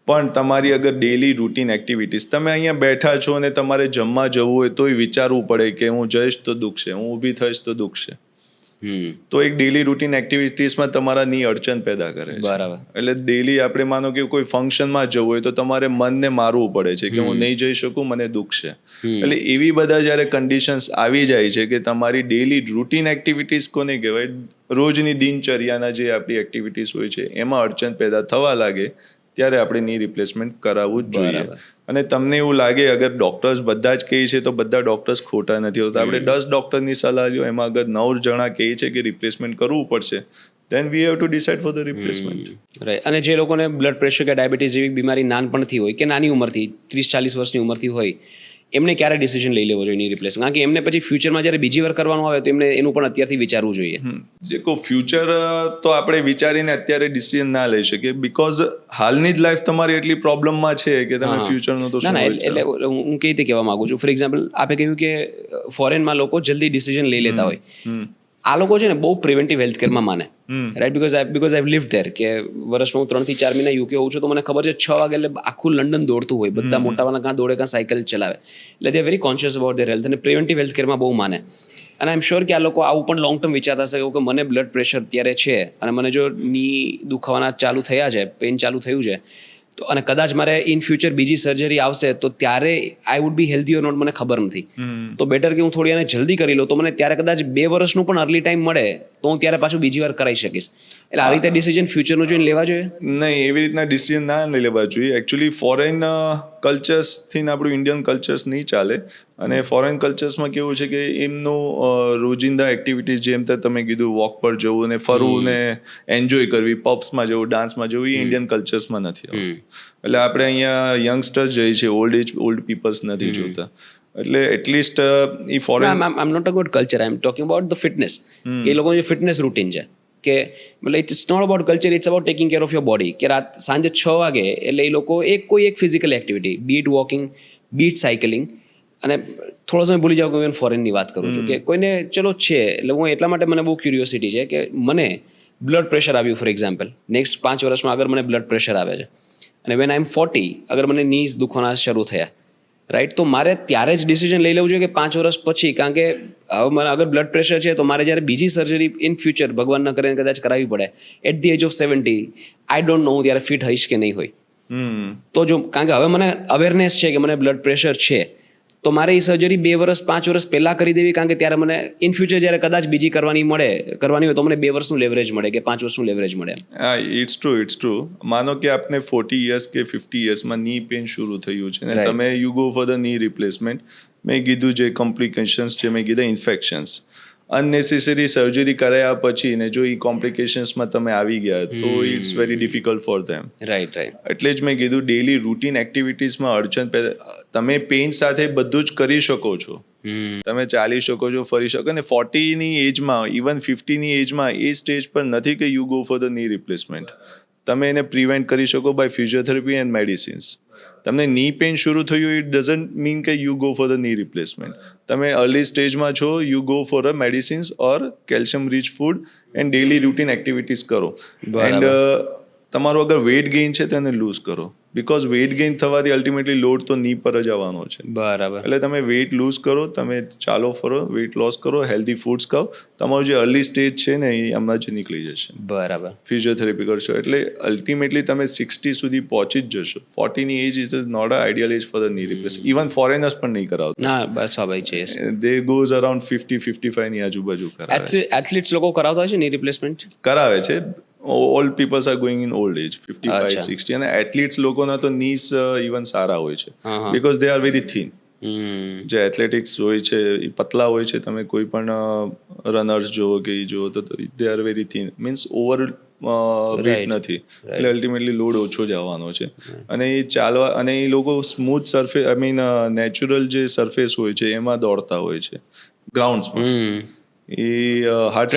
પણ તમારી અગર ડેઇલી રૂટીન એક્ટિવિટીઝ, તમે અહીંયા બેઠા છો અને તમારે જમવા જવું હોય તોય વિચારવું પડે કે હું જઈશ તો દુખશે, હું ઊભી થઈશ તો દુખશે. તો એક ડેઇલી રૂટીન એક્ટિવિટીઝમાં તમારા ની અડચણ પેદા કરે છે. બરાબર. એટલે ડેઇલી આપણે માનો કે કોઈ ફંક્શનમાં જવું હોય તો તમારે મનને મારવું પડે છે કે હું નહીં જઈ શકું, મને દુખશે. એટલે એવી બધા જ્યારે કન્ડિશન્સ આવી જાય છે કે તમારી ડેઇલી રૂટીન એક્ટિવિટીઝ કોને કહેવાય, રોજની દિનચર્યાના જે આપણી એક્ટિવિટીઝ હોય છે એમાં અડચણ પેદા થવા લાગે ત્યારે આપણે ની રિપ્લેસમેન્ટ કરાવવું જ જોઈએ. અને તમને એવું લાગે અગર ડોક્ટર્સ બધા જ કહે છે તો બધા ડોક્ટર્સ ખોટા નથી હોતા. આપણે 10 ડોક્ટરની સલાહ લ્યો, એમાં અગર 9 જણા કહે છે કે રિપ્લેસમેન્ટ કરવું પડશે, then we have to decide for the replacement. Right. અને જે લોકોને બ્લડ પ્રેશર કે ડાયાબિટીસ જેવી બીમારી નાનપણથી હોય કે નાની ઉંમરથી 30-40 વર્ષની ઉંમરથી હોય, એમને ક્યારે ડિસિઝન લઈ લેવો જોઈએ ની રિપ્લેસમેન્ટ? કારણ કે એમને પછી ફ્યુચરમાં જ્યારે બીજી વાર કરવાનું આવે તો એમને એનું પણ અત્યારથી વિચારવું જોઈએ. જે ફ્યુચર તો આપણે વિચારીને અત્યારે ડિસિઝન ના લઈ શકીએ, બીકોઝ હાલની જ લાઈફ તમારી એટલી પ્રોબ્લેમમાં છે કે તમે ફ્યુચરનો તો ના, એટલે હું કઈ રીતે કહેવા માંગુ છું, ફોર એક્ઝામ્પલ આપે કહ્યું કે ફોરેનમાં લોકો જલ્દી ડિસિઝન લઈ લેતા હોય. આ લોકો છે ને બહુ પ્રિવેન્ટિવ હેલ્થ કેરમાં માને, right? Because I live there, કે વર્ષમાં હું 3 થી 4 મહિના યુકે હોઉં છું, તો મને ખબર છે 6 વાગે એટલે આખું લંડન દોડતું હોય, બધા મોટાવાના કાં દોડે કાં સાયકલ ચલાવે, એટલે દે are very conscious about their health અને પ્રિવેન્ટિવ હેલ્થ કેરમાં બહુ માને. અને આઈ એમ શ્યોર કે આ લોકો આવું પણ લોંગ ટર્મ વિચારતા હશે કે મને બ્લડ પ્રેશર અત્યારે છે અને મને જો ની દુખાવાના ચાલુ થયા છે, પેઇન ચાલુ થયું છે, તો અને કદાચ મારે ઇન ફ્યુચર બીજી સર્જરી આવશે તો ત્યારે I would be healthy or not મને ખબર નથી, તો બેટર કે હું થોડી આને જલ્દી કરી લઉં, તો મને ત્યારે કદાચ 2 વર્ષનું પણ અર્લી ટાઈમ મળે તો હું ત્યારે પાછું બીજી વાર કરાવી શકીશ. એટલે આ રીતે ડિસિઝન ફ્યુચરનું જોઈને લેવા જોઈએ? નહીં, એવી રીતના ડિસિઝન ના લેવા જોઈએ. એકચ્યુઅલી ફોરેન કલ્ચર્સથી આપણું ઇન્ડિયન કલ્ચર્સ નહીં ચાલે. અને ફોરેન કલ્ચર્સમાં કેવું છે કે એમનું રોજિંદા એક્ટિવિટીઝ જેમ તમે કીધું વોક પર જવું ને ફરવું ને એન્જોય કરવી, પબ્સમાં જવું, ડાન્સમાં જવું, એ ઇન્ડિયન કલ્ચર્સમાં નથી આવતું. એટલે આપણે અહીંયા યંગસ્ટર્સ જઈએ છીએ, ઓલ્ડ પીપલ્સ નથી જોતા. એટલે એટલીસ્ટ એ ફોરેન આમ not about culture, I am talking about the fitness, કે એ લોકોનું જે ફિટનેસ રૂટીન છે કે મતલબ it's not about culture, it's about taking care of your body. કે સાંજે 6 વાગે એટલે એ લોકો કોઈ એક physical activity, be it walking, be it cycling, અને થોડો સમય ભૂલી જાવ કે હું ફોરેનની વાત કરું છું, કે કોઈને ચલો છે. એટલે હું એટલા માટે મને બહુ ક્યુરિયોસિટી છે કે મને બ્લડ પ્રેશર આવ્યું ફોર એક્ઝામ્પલ, નેક્સ્ટ 5 વર્ષમાં અગર મને બ્લડ પ્રેશર આવે છે અને વેન આઈ એમ 40 અગર મને નીઝ દુખવાના શરૂ થયા, રાઈટ, તો મારે ત્યારે જ ડિસિઝન લઈ લેવું જોઈએ કે 5 વર્ષ પછી, કારણ કે હવે મને અગર બ્લડ પ્રેશર છે તો મારે જ્યારે બીજી સર્જરી ઇન ફ્યુચર ભગવાન ન કરે કદાચ કરાવવી પડે at the age of 70, I don't know હું ત્યારે ફિટ હઈશ કે નહીં હોય. તો જો કારણ કે હવે મને અવેરનેસ છે કે મને બ્લડ પ્રેશર છે, તો મારે એ સર્જરી 2 વર્ષ 5 વર્ષ પહેલાં કરી દેવી, કારણ કે ત્યારે મને ઇન ફ્યુચર જ્યારે કદાચ બીજી કરવાની હોય તો મને 2 વર્ષનું લેવરેજ મળે કે 5 વર્ષનું લેવરેજ મળે. હા, ઇટ્સ ટ્રુ. માનો કે આપને 40 યર્સ કે 50 યર્સમાં ની પેન શરૂ થયું છે ને તમે you go for the knee replacement. મેં કીધું જે કોમ્પ્લિકેશન્સ છે, મેં કીધા ઇન્ફેક્શન્સ, અનનેસેસરી સર્જરી કરાયા પછી ને જો એ કોમ્પ્લિકેશન્સમાં તમે આવી ગયા તો it's very difficult for them. Right. એટલે જ મેં કીધું ડેલી રૂટીન એક્ટિવિટીઝમાં અડચણ તમે પેઇન સાથે બધું જ કરી શકો છો. તમે ચાલી શકો છો, ફરી શકો. અને 40ની એજમાં, ઇવન 50ની એજમાં એ સ્ટેજ પર નથી કે you go for the knee replacement. તમે એને પ્રિવેન્ટ કરી શકો બાય ફિઝિયોથેરાપી એન્ડ મેડિસિન્સ. તમને ની પેઇન શરૂ થયું, ઇટ ડઝન્ટ મીન કે you go for the knee replacement. તમે અર્લી સ્ટેજમાં છો, you go for a medicines or calcium rich food and daily routine activities કરો. એન્ડ તમારું અગર વેઇટ ગેઇન છે તો એને લૂઝ કરો, બિકોઝ વેઇટ ગેઇન થવાથી અલ્ટિમેટલી લોડ તો ની પર જ આવવાનો છે. બરાબર. એટલે તમે વેઇટ લૂઝ કરો, તમે ચાલો ફરો, વેઇટ લોસ કરો, હેલ્ધી ફૂડ્સ ખાઓ, તમારું જે અર્લી સ્ટેજ છે ને એ હમણાં જ નીકળી જશે. બરાબર. ફિઝિયોથેરાપી કરશો એટલે અલ્ટિમેટલી તમે 60 સુધી પહોંચી જ જશો. 40ની age is not a ideal age for the knee replace. Even foreigners પણ નહીં કરાવતા. હા, બસ સ્વાભાવિક છે. દે ગોઝ અરાઉન્ડ 50-55 ની આજુબાજુ કરાવે છે. એથ્લીટ્સ લોકો કરાવતા હોય છે ની રિપ્લેસમેન્ટ? કરાવે છે. Old peoples are going in old age 55-60. અને એથ્લીટ્સ લોકોના તો નીસ ઇવન સારા હોય છે because they are very thin. જે એથ્લેટિક્સ હોય છે એ પતલા હોય છે. તમે કોઈ પણ રનર્સ જુઓ કે એ જુઓ તો they are very thin, means overweight નથી. એટલે અલ્ટિમેટલી લોડ ઓછો જ આવવાનો છે. અને એ ચાલવા, અને એ લોકો smooth surface, I mean natural જે સરફેસ હોય છે એમાં દોડતા હોય છે, ગ્રાઉન્ડ્સમાં. એ હાર્ડ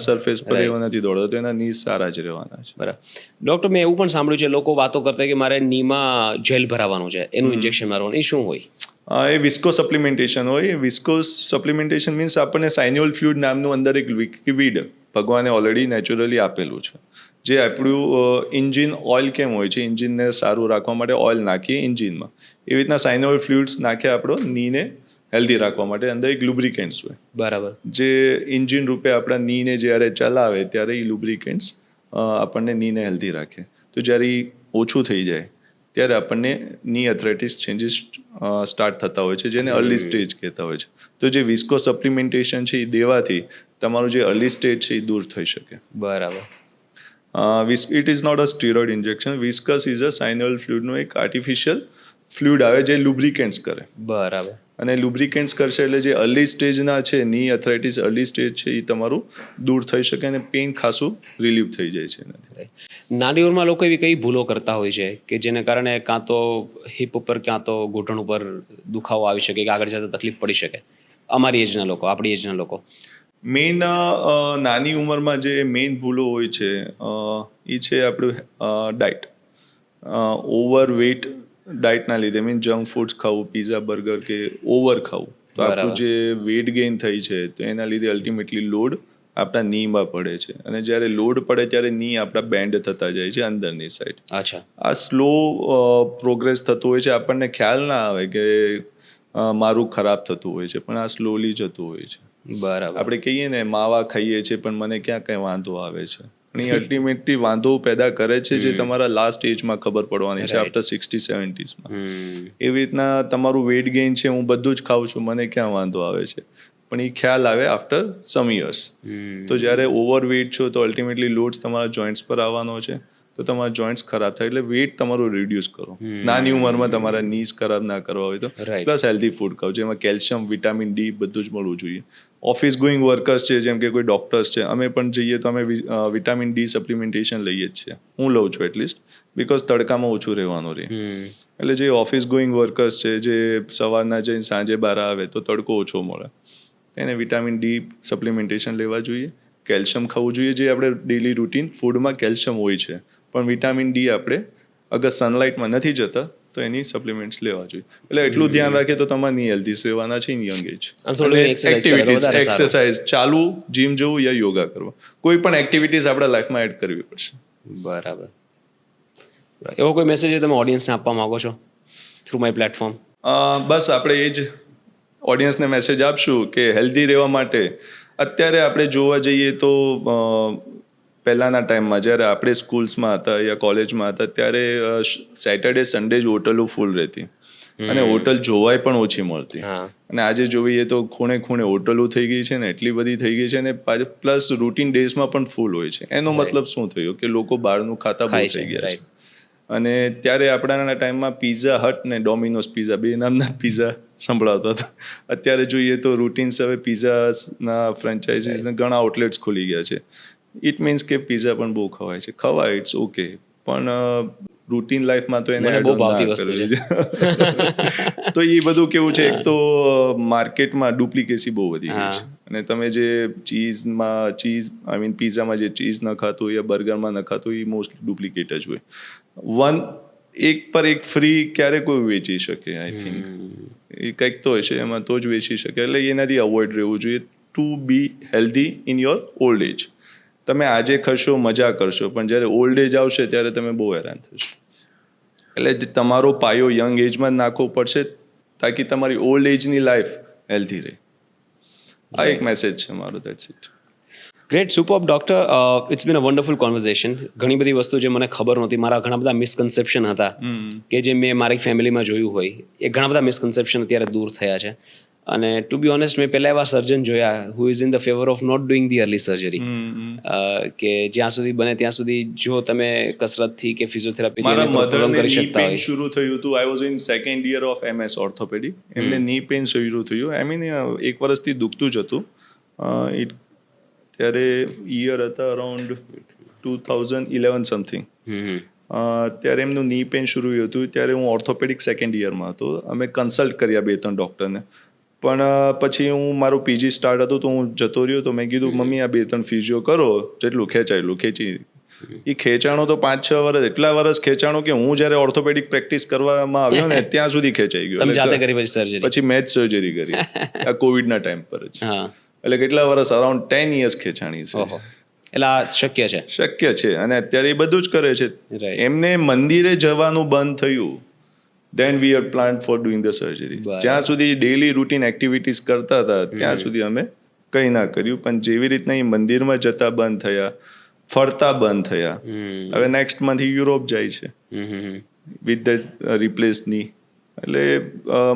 સરફેસ પર એવા નથી દોડતા, તો એના નીઝ સારા જ રહેવાના છે. બરાબર. ડૉક્ટર, મેં એવું પણ સાંભળ્યું છે, લોકો વાતો કરતા કે મારે નીમાં જેલ ભરાવાનું છે, એનું ઇન્જેક્શન મારવાનું, એ શું હોય? એ વિસ્કો સપ્લિમેન્ટેશન હોય. વિસ્કો સપ્લિમેન્ટેશન મીન્સ આપણને સાઇન્યુઅલ ફ્લુઇડ નામનું અંદર એક લિક્વિડ ભગવાને ઓલરેડી નેચરલી આપેલું છે. જે આપણું ઇન્જિન ઓઇલ કેમ હોય છે, ઇન્જિનને સારું રાખવા માટે ઓઇલ નાખીએ ઇન્જિનમાં, એવી રીતના સાઇન્યુઅલ ફ્લુઇડ્સ નાખે આપણો નીને હેલ્ધી રાખવા માટે. અંદર એક લુબ્રિકેન્ટ્સ હોય. બરાબર. જે ઇન્જિન રૂપે આપણા નીને જ્યારે ચલાવે ત્યારે એ લુબ્રિકેન્ટ્સ આપણને નીને હેલ્ધી રાખે. તો જ્યારે એ ઓછું થઈ જાય ત્યારે આપણને ની આર્થરાઇટિસ ચેન્જીસ સ્ટાર્ટ થતા હોય છે, જેને અર્લી સ્ટેજ કહેતા હોય છે. તો જે વિસ્કો સપ્લિમેન્ટેશન છે એ દેવાથી તમારું જે અર્લી સ્ટેજ છે એ દૂર થઈ શકે. બરાબર. It is not a steroid injection. Viscous is a synovial ફ્લુઇડનું એક આર્ટિફિશિયલ ફ્લુઇડ આવે જે લુબ્રિકેન્ટ્સ કરે. બરાબર. અને લુબ્રિકેન્ટ્સ કરશે એટલે જે અર્લી સ્ટેજના છે, ની આર્થરાઇટિસ અર્લી સ્ટેજ છે, એ તમારું દૂર થઈ શકે અને પેઇન ખાસું રિલીવ થઈ જાય છે. નાની ઉંમરમાં લોકો એવી કઈ ભૂલો કરતા હોય છે કે જેને કારણે કાં તો હિપ ઉપર ક્યાં તો ઘૂંટણ ઉપર દુખાવો આવી શકે, કે આગળ જતા તકલીફ પડી શકે? અમારી એજના લોકો, આપણી એજના લોકો મેઇન નાની ઉંમરમાં જે મેઇન ભૂલો હોય છે એ છે આપણું ડાયટ. ઓવર વેઇટ ડાયટના લીધે, મીન જંક ફૂડ્સ ખાવું, પીઝા, બર્ગર કે ઓવર ખાવું, તો આપણું જે વેઇટ ગેઇન થઈ છે તો એના લીધે અલ્ટિમેટલી લોડ આપણા નીમાં પડે છે. અને જ્યારે લોડ પડે ત્યારે ની આપણા બેન્ડ થતા જાય છે અંદરની સાઈડ. અચ્છા. આ સ્લો પ્રોગ્રેસ થતું હોય છે. આપણને ખ્યાલ ના આવે કે મારું ખરાબ થતું હોય છે, પણ આ સ્લોલી જતું હોય છે. બરાબર. આપણે કહીએ ને માવા ખાઈએ છીએ પણ મને ક્યાં કઈ વાંધો આવે છે, પણ એ અલ્ટિમેટલી વાંધો પેદા કરે છે જે તમારા લાસ્ટ એજમાં ખબર પડવાની છે, આફ્ટર 60-70s. એવી રીતના તમારું વેઇટ ગેઇન છે, હું બધું જ ખાઉં છું, મને ક્યાં વાંધો આવે છે, પણ એ ખ્યાલ આવે આફ્ટર સમ યર્સ. તો જ્યારે ઓવર વેઇટ છો તો અલ્ટિમેટલી લોડ્સ તમારા જોઈન્ટ્સ પર આવવાનો છે, તો તમારા જોઈન્ટ્સ ખરાબ થાય. એટલે વેઇટ તમારું રિડ્યુસ કરો. નાની ઉંમરમાં તમારા નીસ ખરાબ ના કરવા હોય તો. Right. પ્લસ હેલ્ધી ફૂડ ખાઓ, જેમાં કેલ્શિયમ, વિટામિન ડી બધું જ મળવું જોઈએ. ઓફિસ ગોઈંગ વર્કર્સ છે, જેમ કે કોઈ ડોક્ટર્સ છે, અમે પણ જઈએ તો અમે વિટામિન ડી સપ્લિમેન્ટેશન લઈએ જ છીએ. હું લઉં છું એટલીસ્ટ, બિકોઝ તડકામાં ઓછું રહેવાનું રહે. એટલે જે ઓફિસ ગોઈંગ વર્કર્સ છે, જે સવારના જઈને સાંજે બહાર આવે તો તડકો ઓછો મળે, એને વિટામિન ડી સપ્લિમેન્ટેશન લેવા જોઈએ. કેલ્શિયમ ખાવું જોઈએ, જે આપણે ડેલી રૂટીન ફૂડમાં કેલ્શિયમ હોય છે, પણ વિટામિન ડી આપણે અગર સનલાઇટમાં નથી જતા તો એની સપ્લિમેન્ટ્સ લેવા જોઈએ. એટલે એટલું ધ્યાન રાખીએ તો તમારે ની હેલ્ધી રહેવાના છે in young age. Activities, exercise ચાલુ, જીમ જવું યા યોગા કરવા, કોઈ પણ એક્ટિવિટીઝ આપણા લાઈફમાં એડ કરવી પડશે. બરાબર. એવો કોઈ મેસેજ તમે ઓડિયન્સને આપવા માંગો છો થ્રુ માય પ્લેટફોર્મ? બસ આપણે એ જ ઓડિયન્સને મેસેજ આપશું કે હેલ્ધી રહેવા માટે અત્યારે આપણે જોવા જઈએ તો પહેલાંના ટાઈમમાં જ્યારે આપણે સ્કૂલ્સમાં હતા યા કોલેજમાં હતા ત્યારે સેટરડે સન્ડે જ હોટલો ફૂલ રહેતી અને હોટલ જોવાય પણ ઓછી મળતી. અને આજે જોઈએ તો ખૂણે ખૂણે હોટલો થઈ ગઈ છે ને, એટલી બધી થઈ ગઈ છે ને, પ્લસ રૂટીન ડેઝમાં પણ ફૂલ હોય છે. એનો મતલબ શું થયો કે લોકો બહારનું ખાતા બહુ થઈ ગયા છે. અને ત્યારે આપણાના ટાઈમમાં પિઝા હટ ને ડોમિનોઝ પિઝા બે નામના પિઝા સંભળાતા હતા. અત્યારે જોઈએ તો રૂટીન્સ હવે પિઝાના ફ્રેન્ચાઇઝીસને ઘણા આઉટલેટ્સ ખુલી ગયા છે. ઇટ મીન્સ કે પિઝા પણ બહુ ખવાય છે, ખવાય, ઇટ્સ ઓકે, પણ રૂટીન લાઈફમાં તો એને બહુ ભાવતી વસ્તુ છે. તો એ બધું કેવું છે, એક તો માર્કેટમાં ડુપ્લિકેસી બહુ વધી ગઈ છે. અને તમે જે ચીઝ આઈ મીન પિઝામાં જે ચીઝ ન ખાતું યા બર્ગરમાં ન ખાતું, એ મોસ્ટલી ડુપ્લિકેટ જ હોય. એક પર એક ફ્રી ક્યારે કોઈ વેચી શકે? આઈ થિંક એ કંઈક તો હશે એમાં, તો જ વેચી શકે. એટલે એનાથી અવોઇડ રહેવું જોઈએ to be healthy in your old age. તમે આજે ખશો, મજા કરશો, પણ જ્યારે ઓલ્ડ એજ આવશે ત્યારે તમે બહુ હેરાન થશો. એટલે તમારો પાયો યંગ એજમાં નાખવો પડશે તાકી તમારી ઓલ્ડ એજની લાઈફ હેલ્ધી રહે. આ એક મેસેજ છે મારો. That's it. Great, superb doctor. It's been a wonderful conversation. ઘણી બધી વસ્તુ જે મને ખબર નહોતી, મારા ઘણા બધા મિસકન્સેપ્શન હતા કે જે મેં મારી ફેમિલીમાં જોયું હોય, એ ઘણા બધા મિસકન્સેપ્શન અત્યારે દૂર થયા છે. અને ટુ બી ઓનેસ્ટ, મેં પહેલા એવા સર્જન જોયા who is in the favour of not doing the early surgery, કે જ્યાં સુધી બને ત્યાં સુધી જો તમે કસરતથી કે ફિઝિયોથેરાપી મારા મધરને ની પેઇન શરૂ થયું હતું. I was in second year of MS orthopaedic. એમને ની પેઇન શરૂ થયું, આઈ મીન 1 વર્ષથી દુખતું જ હતું. ત્યારે યર હતા અરાઉન્ડ 2011 સમથિંગ. ત્યારે એમનું ની પેઇન શરૂ હતું. ત્યારે હું ઓર્થોપેડિક સેકન્ડ યરમાં હતો. અમે કન્સલ્ટ કર્યા 2-3 ડૉક્ટરને, પણ પછી હું મારું PG સ્ટાર્ટ હતું તો હું જતો રહ્યો. તો મેં કીધું મમ્મી આ 2-3 ફિઝિયો કરો, જેટલું ખેંચાયેલું ખેંચી. એ ખેંચાણો તો 5-6 વર્ષ, એટલા વર્ષ ખેંચાણો કે હું જ્યારે ઓર્થોપેડિક પ્રેક્ટિસ કરવામાં આવ્યો ને ત્યાં સુધી ખેંચાઈ ગયો. પછી મેં જ સર્જરી કરી આ કોવિડના ટાઈમ પર જ. એટલે કેટલા વર્ષ, અરાઉન્ડ 10 years ખેંચાણી છે. એટલે શક્ય છે. અને અત્યારે એ બધું જ કરે છે. એમને મંદિરે જવાનું બંધ થયું, then we are planned for doing the surgery. જ્યાં સુધી ડેલી રૂટીન એક્ટિવિટીઝ કરતા હતા ત્યાં સુધી અમે કંઈ ના કર્યું. પણ જેવી રીતના એ મંદિરમાં જતા બંધ થયા, ફરતા બંધ થયા, હવે નેક્સ્ટ મંથ યુરોપ જાય છે વિથ ધ રિપ્લેસ ની. એટલે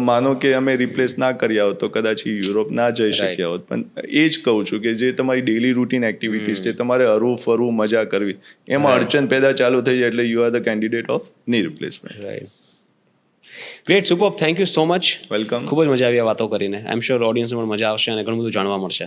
માનો કે અમે રિપ્લેસ ના કર્યા હોત તો કદાચ યુરોપ ના જઈ શક્યા હોત. પણ એ જ કહું છું કે જે તમારી ડેલી રૂટીન એક્ટિવિટીઝ છે, તમારે હરવું ફરવું, મજા કરવી, એમાં અડચણ પેદા ચાલુ થઈ જાય એટલે you are the candidate of knee replacement. Great, superb, thank you so much. Welcome. ખૂબ જ મજા આવી આ વાતો કરીને. આઈ એમ શ્યોર ઓડિયન્સને પણ મજા આવશે અને ઘણું બધું જાણવા મળશે.